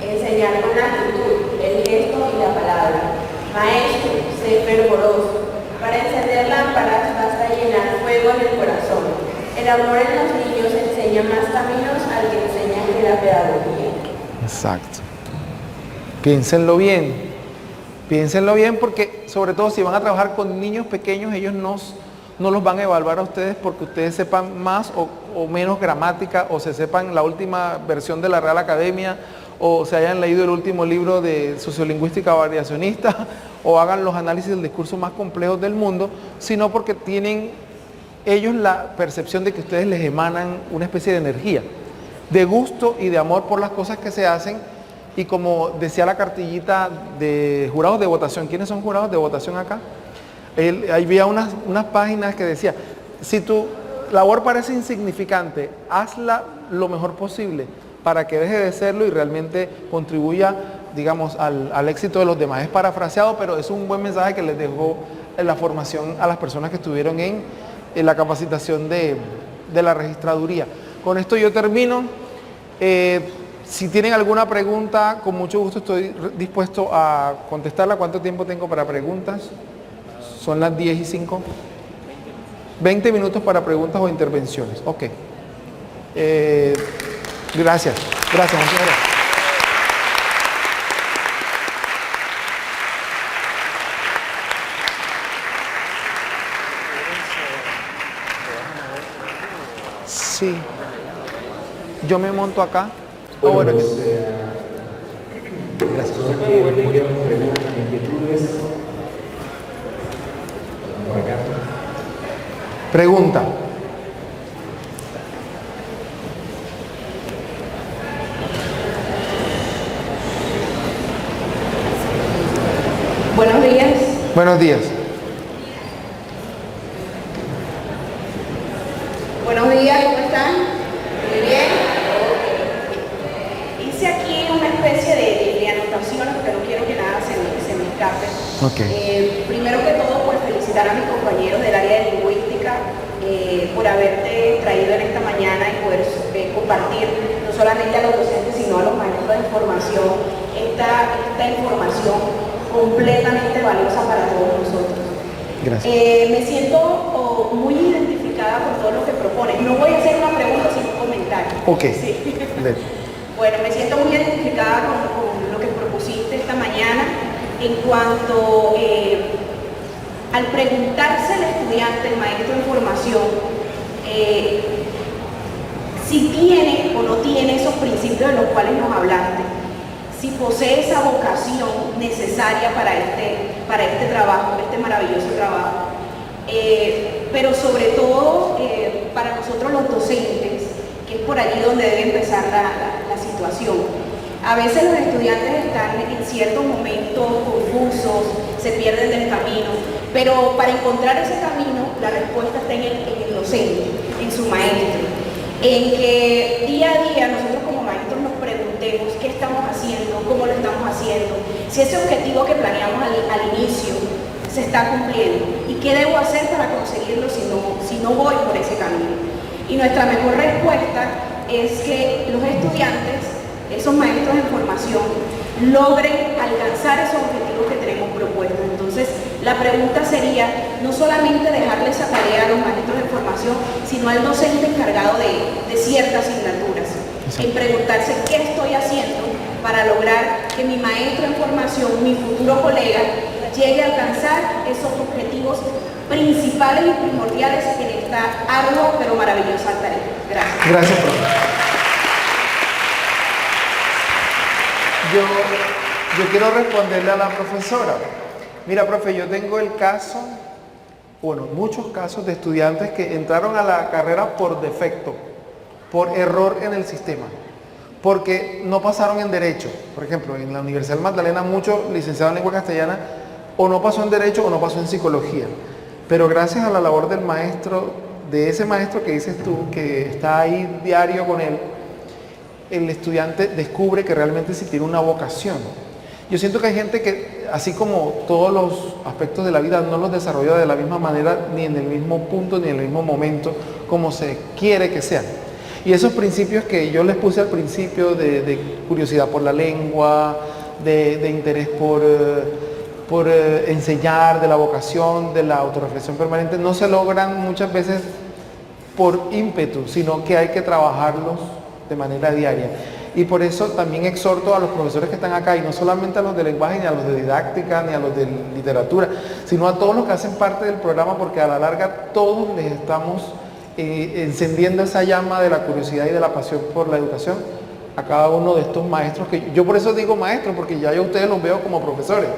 Enseñar con la actitud, el gesto y la palabra. Maestro, sé fervoroso. Para encender lámparas basta llenar fuego en el corazón. El amor en los niños enseña más caminos al que enseña que la pedagogía. Exacto. Piénsenlo bien. Piénsenlo bien porque, sobre todo si van a trabajar con niños pequeños, ellos no los van a evaluar a ustedes porque ustedes sepan más o menos gramática, o se sepan la última versión de la Real Academia, o se hayan leído el último libro de sociolingüística variacionista, o hagan los análisis del discurso más complejos del mundo, sino porque tienen ellos la percepción de que ustedes les emanan una especie de energía, de gusto y de amor por las cosas que se hacen. Y como decía la cartillita de jurados de votación, ¿quiénes son jurados de votación acá? Ahí había unas páginas que decía, si tu labor parece insignificante, hazla lo mejor posible para que deje de serlo y realmente contribuya, digamos, al éxito de los demás. Es parafraseado, pero es un buen mensaje que les dejó la formación a las personas que estuvieron en la capacitación de la registraduría. Con esto yo termino. Si tienen alguna pregunta, con mucho gusto estoy dispuesto a contestarla. ¿Cuánto tiempo tengo para preguntas? Son las 10:05. 20 minutos para preguntas o intervenciones. Ok. Gracias. Gracias, muchas gracias. Sí. Yo me monto acá. Bueno, Bueno, pues, gracias. Preguntas, inquietudes. Por acá. pregunta. Buenos días. Buenos días. Buenos días, ¿cómo están? Muy bien. Hice aquí una especie de anotaciones porque no quiero que nada se me escape. Ok. Primero que todo, pues felicitar a mis compañeros del área de lingüística por haberte traído en esta mañana y poder compartir no solamente a los docentes, sino a los maestros de formación esta información completamente valiosa para todos nosotros. Gracias. Me siento muy identificada con todo lo que propones. No voy a hacer una pregunta, sino un comentario. Ok. Sí. Dale. Bueno, me siento muy identificada con lo que propusiste esta mañana en cuanto al preguntarse al estudiante, el maestro en formación, si tiene o no tiene esos principios de los cuales nos hablaste, si posee esa vocación necesaria para este trabajo, este maravilloso trabajo, pero sobre todo para nosotros los docentes, que es por allí donde debe empezar la situación. A veces los estudiantes están en ciertos momentos confusos, se pierden del camino, pero para encontrar ese camino, la respuesta está en el docente, en su maestro, en que día a día nosotros como maestros nos preguntemos qué estamos haciendo, cómo lo estamos haciendo, si ese objetivo que planeamos al inicio se está cumpliendo y qué debo hacer para conseguirlo si no voy por ese camino. Y nuestra mejor respuesta es que los estudiantes, esos maestros en formación, logren alcanzar esos objetivos que tenemos propuestos. Entonces, la pregunta sería no solamente dejarle esa tarea a los maestros en formación, sino al docente encargado de ciertas asignaturas, en preguntarse qué estoy haciendo para lograr que mi maestro en formación, mi futuro colega, llegue a alcanzar esos objetivos principales y primordiales en esta ardua pero maravillosa tarea. Gracias. Gracias, profe. Yo quiero responderle a la profesora. Mira, profe, yo tengo el caso, bueno, muchos casos de estudiantes que entraron a la carrera por defecto, por error en el sistema, porque no pasaron en Derecho. Por ejemplo, en la Universidad del Magdalena, muchos licenciados en lengua castellana o no pasó en Derecho o no pasó en Psicología. Pero gracias a la labor del maestro, de ese maestro que dices tú, que está ahí diario con él, el estudiante descubre que realmente sí tiene una vocación. Yo siento que hay gente que, así como todos los aspectos de la vida, no los desarrolla de la misma manera, ni en el mismo punto, ni en el mismo momento, como se quiere que sean. Y esos principios que yo les puse al principio, de curiosidad por la lengua, de interés por enseñar, de la vocación, de la autorreflexión permanente, no se logran muchas veces por ímpetu, sino que hay que trabajarlos de manera diaria. Y por eso también exhorto a los profesores que están acá, y no solamente a los de lenguaje, ni a los de didáctica, ni a los de literatura, sino a todos los que hacen parte del programa, porque a la larga todos les estamos encendiendo esa llama de la curiosidad y de la pasión por la educación a cada uno de estos maestros, que yo por eso digo maestros, porque ya yo a ustedes los veo como profesores.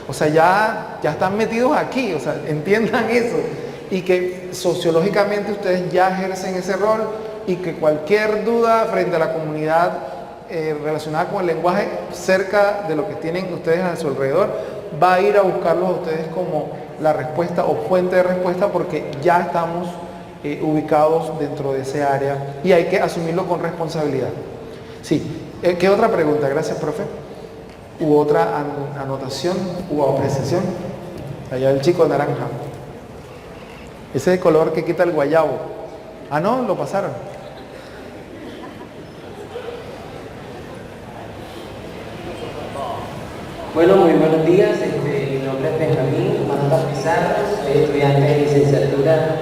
O sea, ya están metidos aquí, o sea, entiendan eso. Y que sociológicamente ustedes ya ejercen ese rol, y que cualquier duda frente a la comunidad relacionada con el lenguaje, cerca de lo que tienen ustedes a su alrededor, va a ir a buscarlos a ustedes como la respuesta o fuente de respuesta, porque ya estamos ubicados dentro de ese área y hay que asumirlo con responsabilidad. Sí, ¿qué otra pregunta? Gracias, profe. ¿U otra anotación u apreciación? Allá el chico naranja. Ese color que quita el guayabo. Ah, no, lo pasaron. Bueno, muy buenos días. Mi nombre es Benjamín Marta Pizarro, soy estudiante de licenciatura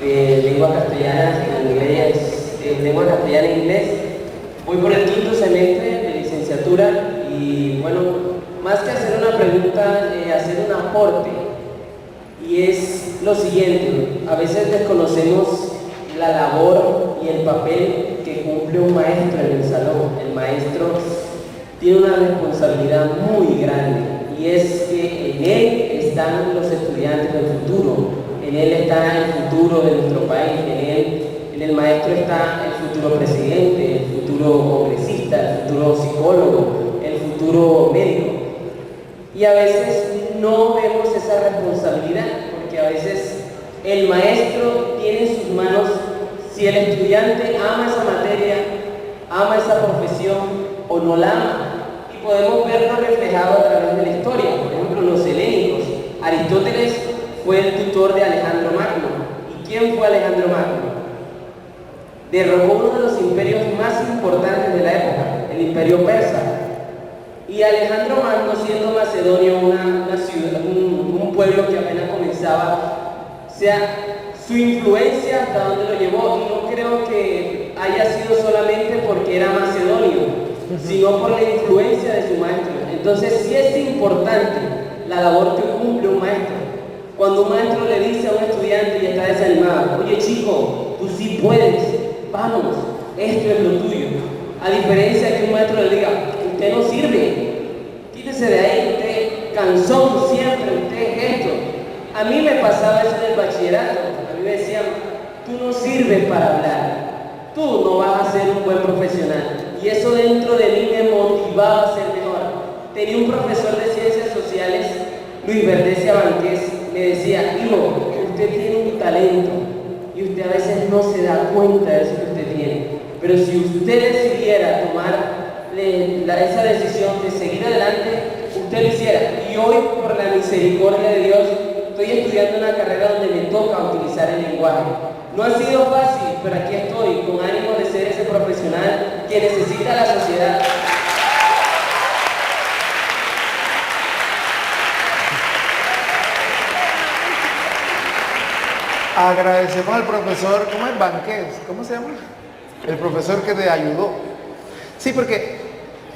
de lengua castellana en inglés, lengua castellana e inglés. Voy por el quinto semestre de licenciatura y bueno, más que hacer una pregunta, hacer un aporte. Y es lo siguiente: a veces desconocemos la labor y el papel que cumple un maestro en el salón. El maestro tiene una responsabilidad muy grande, y es que en él están los estudiantes del futuro, en él está el futuro de nuestro país, en el maestro está el futuro presidente, el futuro congresista, el futuro psicólogo, el futuro médico. Y a veces no vemos esa responsabilidad, porque a veces el maestro tiene en sus manos si el estudiante ama esa materia, ama esa profesión o no la ama. Y podemos verlo reflejado a través de la historia. Por ejemplo, los helénicos. Aristóteles fue el tutor de Alejandro Magno. ¿Y quién fue Alejandro Magno? Derrocó uno de los imperios más importantes de la época, el imperio persa. Y Alejandro Magno, siendo macedonio, una ciudad, un pueblo que apenas comenzaba, o sea, su influencia hasta dónde lo llevó, y no creo que haya sido solamente porque era macedonio, sino por la influencia de su maestro. Entonces sí es importante la labor que cumple un maestro. Cuando un maestro le dice a un estudiante y está desanimado: oye chico, tú sí puedes, vamos, esto es lo tuyo. A diferencia de que un maestro le diga: usted no sirve, quítese de ahí, usted cansón siempre, usted es esto. A mí me pasaba eso en el bachillerato. A mí me decían: tú no sirves para hablar, tú no vas a ser un buen profesional. Y eso dentro de mí me motivaba a ser mejor. Tenía un profesor de ciencias sociales, Luis Verdecia Banqués, me decía: hijo, usted tiene un talento y usted a veces no se da cuenta de eso que usted tiene, pero si usted decidiera tomar esa decisión de seguir adelante, usted lo hiciera. Y hoy, por la misericordia de Dios, estoy estudiando una carrera donde me toca utilizar el lenguaje. No ha sido fácil, pero aquí estoy, con ánimo de ser ese profesional que necesita la sociedad. Agradecemos al profesor, ¿cómo es? Banqués, ¿cómo se llama? El profesor que te ayudó. Sí, porque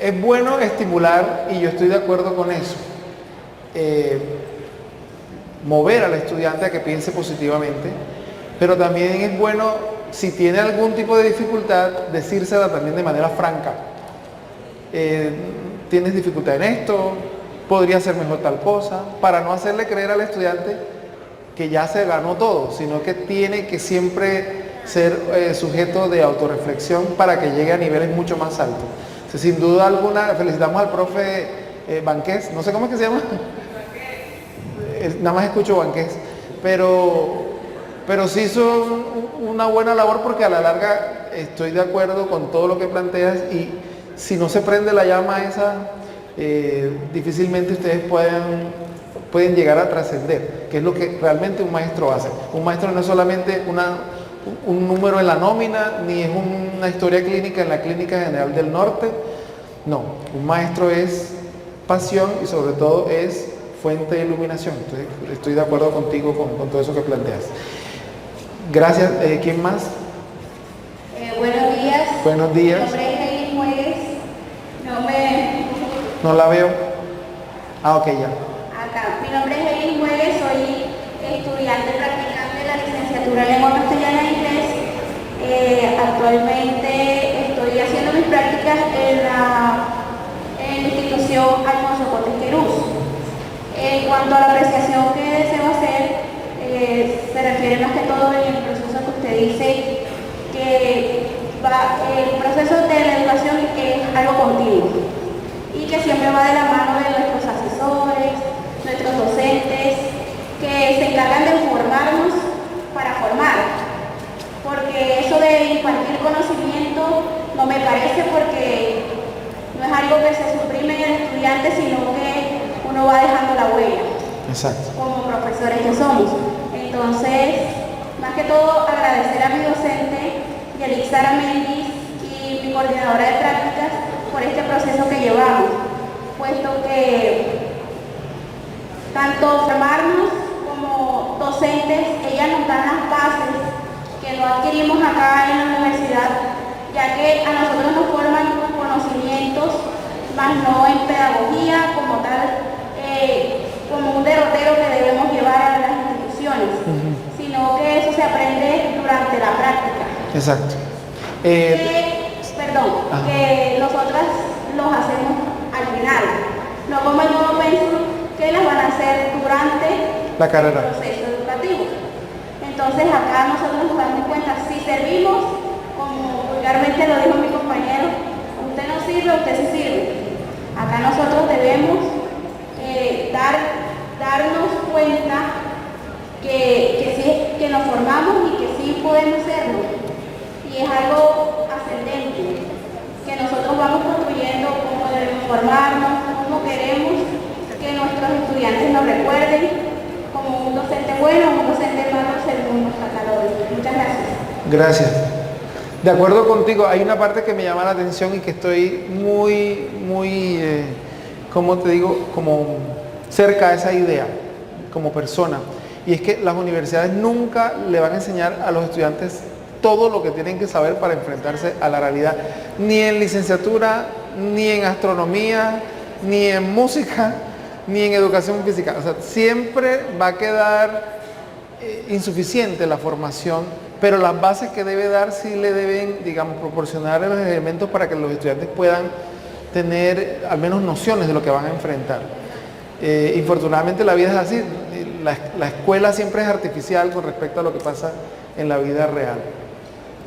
es bueno estimular, y yo estoy de acuerdo con eso, mover al estudiante a que piense positivamente, pero también es bueno, si tiene algún tipo de dificultad, decírsela también de manera franca. Tienes dificultad en esto, podría ser mejor tal cosa, para no hacerle creer al estudiante que ya se ganó todo, sino que tiene que siempre ser sujeto de autorreflexión para que llegue a niveles mucho más altos. Entonces, sin duda alguna, felicitamos al profe Banqués, no sé cómo es que se llama. Nada más escucho Banqués, pero sí hizo una buena labor, porque a la larga estoy de acuerdo con todo lo que planteas, y si no se prende la llama esa, difícilmente ustedes pueden llegar a trascender, que es lo que realmente un maestro hace. Un maestro no es solamente un número en la nómina, ni es una historia clínica en la Clínica General del Norte. No, un maestro es pasión y sobre todo es fuente de iluminación. Entonces, estoy de acuerdo contigo con todo eso que planteas. Gracias. ¿Quién más? Buenos días. Buenos días. Mi nombre es Eileen Juárez. No la veo. Ah, ok, ya. Acá, mi nombre es Elin Muegue, soy estudiante practicante de la licenciatura en Lengua Castellana e Inglés. Actualmente estoy haciendo mis prácticas en la institución Alfonso Cortés Querús. En cuanto a la apreciación que deseo hacer, se refiere más que todo en el proceso que usted dice que el proceso de la educación es algo continuo y que siempre va de la mano de nuestros asesores, nuestros docentes, que se encargan de formarnos para formar, porque eso de impartir conocimiento no me parece, porque no es algo que se suprime en el estudiante, sino que uno va dejando la huella. Exacto. Como profesores que somos. Entonces, más que todo, agradecer a mi docente, Yelixara Mendis, y mi coordinadora de prácticas por este proceso que llevamos, puesto que tanto formarnos como docentes, ellas nos dan las bases que no adquirimos acá en la universidad, ya que a nosotros nos forman conocimientos, más no en pedagogía como tal, como un derrotero que debemos llevar a las instituciones, sino que eso se aprende durante la práctica. Exacto. Que nosotras los hacemos al final, no como el nuevo pensum, que las van a hacer durante la carrera, el proceso educativo. Entonces acá nosotros nos damos cuenta si servimos, como vulgarmente lo dijo mi compañero, usted no sirve, usted sí sirve. Acá nosotros debemos darnos cuenta que sí, que nos formamos y que sí podemos serlo. Y es algo ascendente, que nosotros vamos construyendo cómo debemos formarnos, cómo queremos que nuestros estudiantes nos recuerden como un docente bueno o un docente malo según los catálogos. Muchas gracias. Gracias. De acuerdo contigo, hay una parte que me llama la atención y que estoy muy, ¿cómo te digo? Como cerca a esa idea, como persona. Y es que las universidades nunca le van a enseñar a los estudiantes todo lo que tienen que saber para enfrentarse a la realidad. Ni en licenciatura, ni en astronomía, ni en música, ni en educación física. O sea, siempre va a quedar insuficiente la formación, pero las bases que debe dar sí le deben, digamos, proporcionar los elementos para que los estudiantes puedan tener al menos nociones de lo que van a enfrentar. Infortunadamente la vida es así, la escuela siempre es artificial con respecto a lo que pasa en la vida real.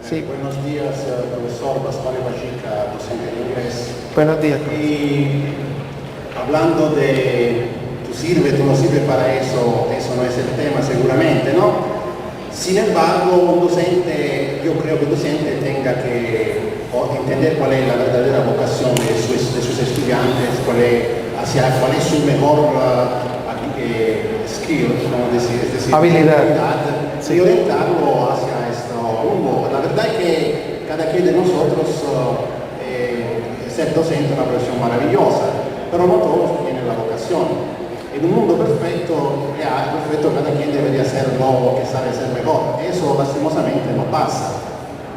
Sí. Buenos días, profesor Pascual Bajica, docente de inglés. Buenos días. Y hablando de tú sirve, tú no sirve para eso, eso no es el tema seguramente, ¿no? Sin embargo, un docente, yo creo que el docente tenga que entender cuál es la verdadera vocación de sus estudiantes, cuál es su mejor skill, como decir, es decir, habilidad, sí, y orientarlo hacia este rumbo. La verdad es que cada quien de nosotros ser docente es una profesión maravillosa, pero no todos tienen la vocación. En un mundo perfecto, cada quien debería ser lo que sabe ser mejor. Eso lastimosamente no pasa.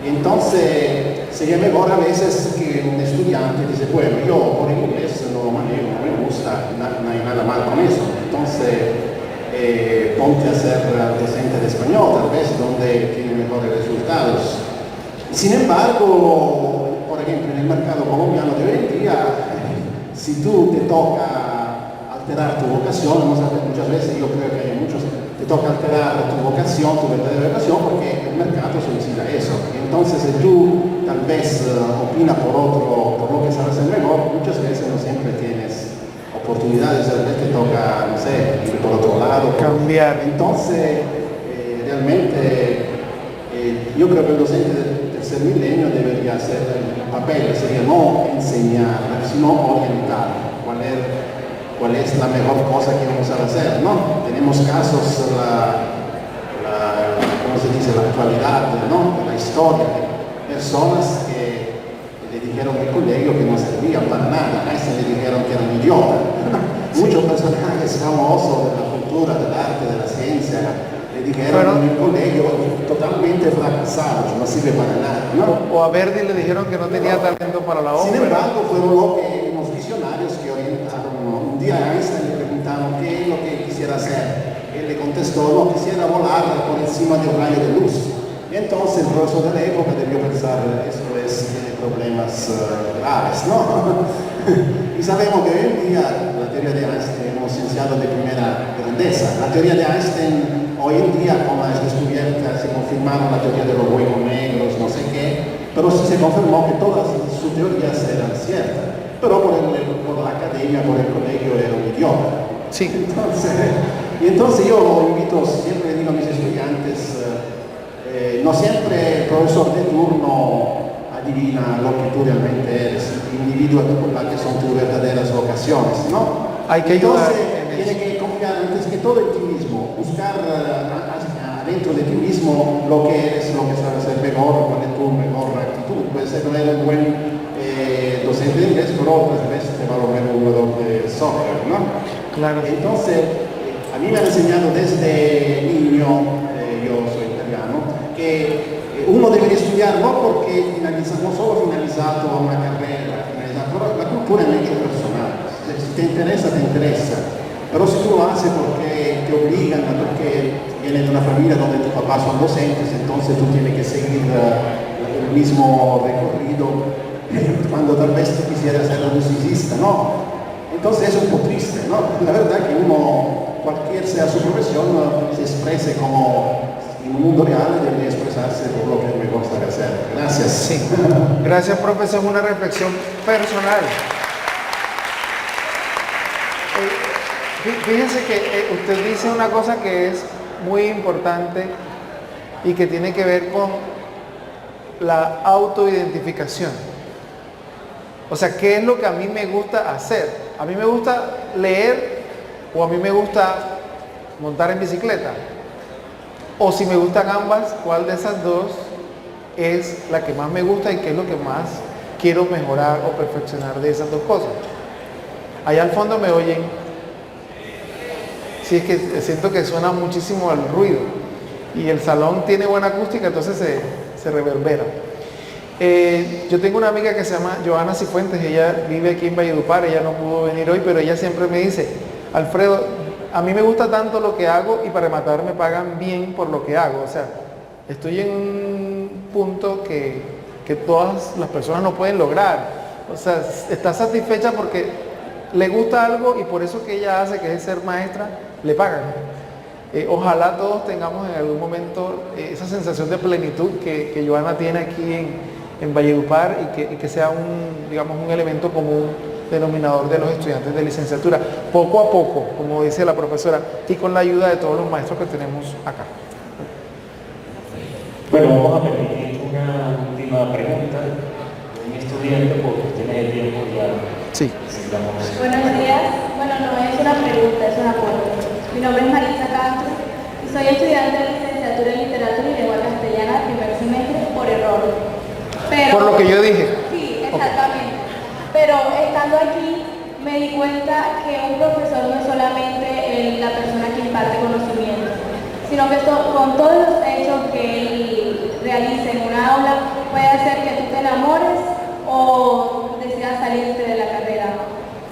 Y entonces sería mejor a veces que un estudiante dice, bueno, yo por inglés no lo manejo, no me gusta, no hay nada mal con eso. Entonces ponte a ser docente de español, tal vez, donde tiene mejores resultados. Sin embargo, por ejemplo, en el mercado colombiano de hoy en día, si tú te toca alterar tu vocación, muchas veces yo creo que hay muchos, te toca alterar tu vocación, tu verdadera vocación, porque el mercado solicita eso. Entonces, si tú tal vez opinas por lo que sabes hacer mejor, muchas veces no siempre tienes oportunidades, tal vez te toca, no sé, ir por otro lado. Cambiar. Entonces, realmente, yo creo que el docente del tercer milenio debería hacer el papel, sería no enseñar, sino orientar cuál es la mejor cosa que vamos a hacer, ¿no? Tenemos casos, ¿cómo se dice? La actualidad, ¿no? La historia de personas que le dijeron en el colegio que no servían para nada, a ese le dijeron que era un idiota. Muchos personajes famosos de la cultura, del arte, de la ciencia, le dijeron en el colegio totalmente fracasados, no sirve para nada, ¿no? O a Verdi le dijeron que no tenía talento para la obra. Sin embargo, fueron los visionarios que orientaron día a Einstein le preguntaron qué es lo que quisiera hacer. Él le contestó, no, quisiera volar por encima de un rayo de luz. Y entonces el profesor de la época debió pensar, esto tiene problemas graves, ¿no? Y sabemos que hoy en día la teoría de Einstein es un cienciado de primera grandeza. La teoría de Einstein hoy en día, con las descubiertas, se confirmaron la teoría de los huecos negros, no sé qué, pero sí se confirmó que todas sus teorías eran ciertas. Pero por la academia, por el colegio, era un idioma. Sí. Entonces yo invito, siempre digo a mis estudiantes, no siempre el profesor de turno adivina lo que tú realmente eres, individua con la que son tus verdaderas vocaciones, ¿no? Hay que ayudar Entonces, en eso. tiene que confiar antes que todo en ti mismo, buscar dentro de ti mismo lo que eres, lo que sabes hacer mejor, cuál es tu mejor actitud. Puede ser no eres un buen docente de inglés, pero otras veces te va a volver un jugador de soccer, ¿no? Claro. Entonces, a mí me han enseñado desde niño, yo soy italiano, que uno debería estudiar no porque no solo finalizado una carrera, pero la cultura es un hecho personal. Si te interesa, te interesa. Pero si tú lo haces porque te obligan, porque vienes de una familia donde tus papás son docentes, entonces tú tienes que seguir el mismo recorrido, cuando tal vez tú quisieras ser musicista, ¿no? Entonces es un poco triste, ¿no? La verdad que uno, cualquier sea su profesión, se exprese como en un mundo real, debe expresarse por lo que mejor sabe hacer. Gracias. Sí. Gracias, profesor. Es una reflexión personal. Fíjense que usted dice una cosa que es muy importante y que tiene que ver con la autoidentificación. O sea, ¿qué es lo que a mí me gusta hacer? A mí me gusta leer o a mí me gusta montar en bicicleta. O si me gustan ambas, ¿cuál de esas dos es la que más me gusta y qué es lo que más quiero mejorar o perfeccionar de esas dos cosas? Allá al fondo me oyen. Sí, es que siento que suena muchísimo el ruido y el salón tiene buena acústica, entonces se reverbera. Yo tengo una amiga que se llama Joana Cifuentes, ella vive aquí en Valledupar, ella no pudo venir hoy, pero ella siempre me dice, Alfredo, a mí me gusta tanto lo que hago y para rematar me pagan bien por lo que hago. O sea, estoy en un punto que todas las personas no pueden lograr. O sea, está satisfecha porque le gusta algo y por eso que ella hace, que es ser maestra, le pagan. Ojalá todos tengamos en algún momento esa sensación de plenitud que Joana tiene aquí en Valledupar y que sea digamos, un elemento común denominador de los estudiantes de licenciatura, poco a poco, como dice la profesora, y con la ayuda de todos los maestros que tenemos acá. Bueno, vamos a permitir una última pregunta de un estudiante por cuestiones de tiempo ya. Sí. Necesitamos. Buenos días. Bueno, no es una pregunta, es un aporte. Mi nombre es Marisa Castro y soy estudiante de licenciatura en literatura y lengua castellana primer semestre por error. Pero, Por lo que yo dije. Sí, exactamente. Pero estando aquí me di cuenta que un profesor no es solamente la persona que imparte conocimiento, sino que con todos los hechos que él realice en una aula puede hacer que tú te enamores o decidas salirte de la carrera.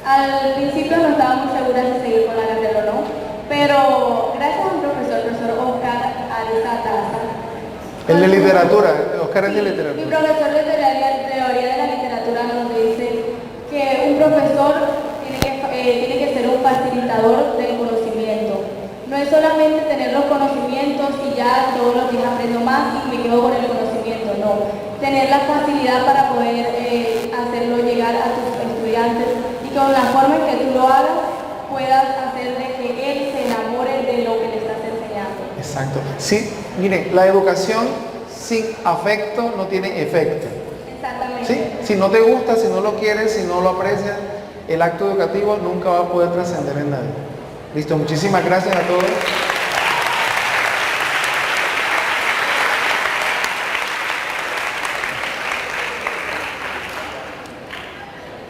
Al principio no estaba muy segura de seguir con la carrera o no, pero gracias a un profesor Oscar Arizataza. El de literatura, Oscar es de Mi literatura. profesor de teoría de la literatura nos dice que un profesor tiene que ser un facilitador del conocimiento. No es solamente tener los conocimientos y ya todos los días aprendo más y me quedo con el conocimiento, no. Tener la facilidad para poder hacerlo llegar a tus estudiantes y con la forma en que tú lo hagas puedas hacer de que él se enamore de lo que le estás enseñando. Exacto. Sí, miren, la educación sin afecto no tiene efecto. Exactamente. ¿Sí? Si no te gusta, si no lo quieres, si no lo aprecias, el acto educativo nunca va a poder trascender en nadie. Listo, muchísimas gracias a todos.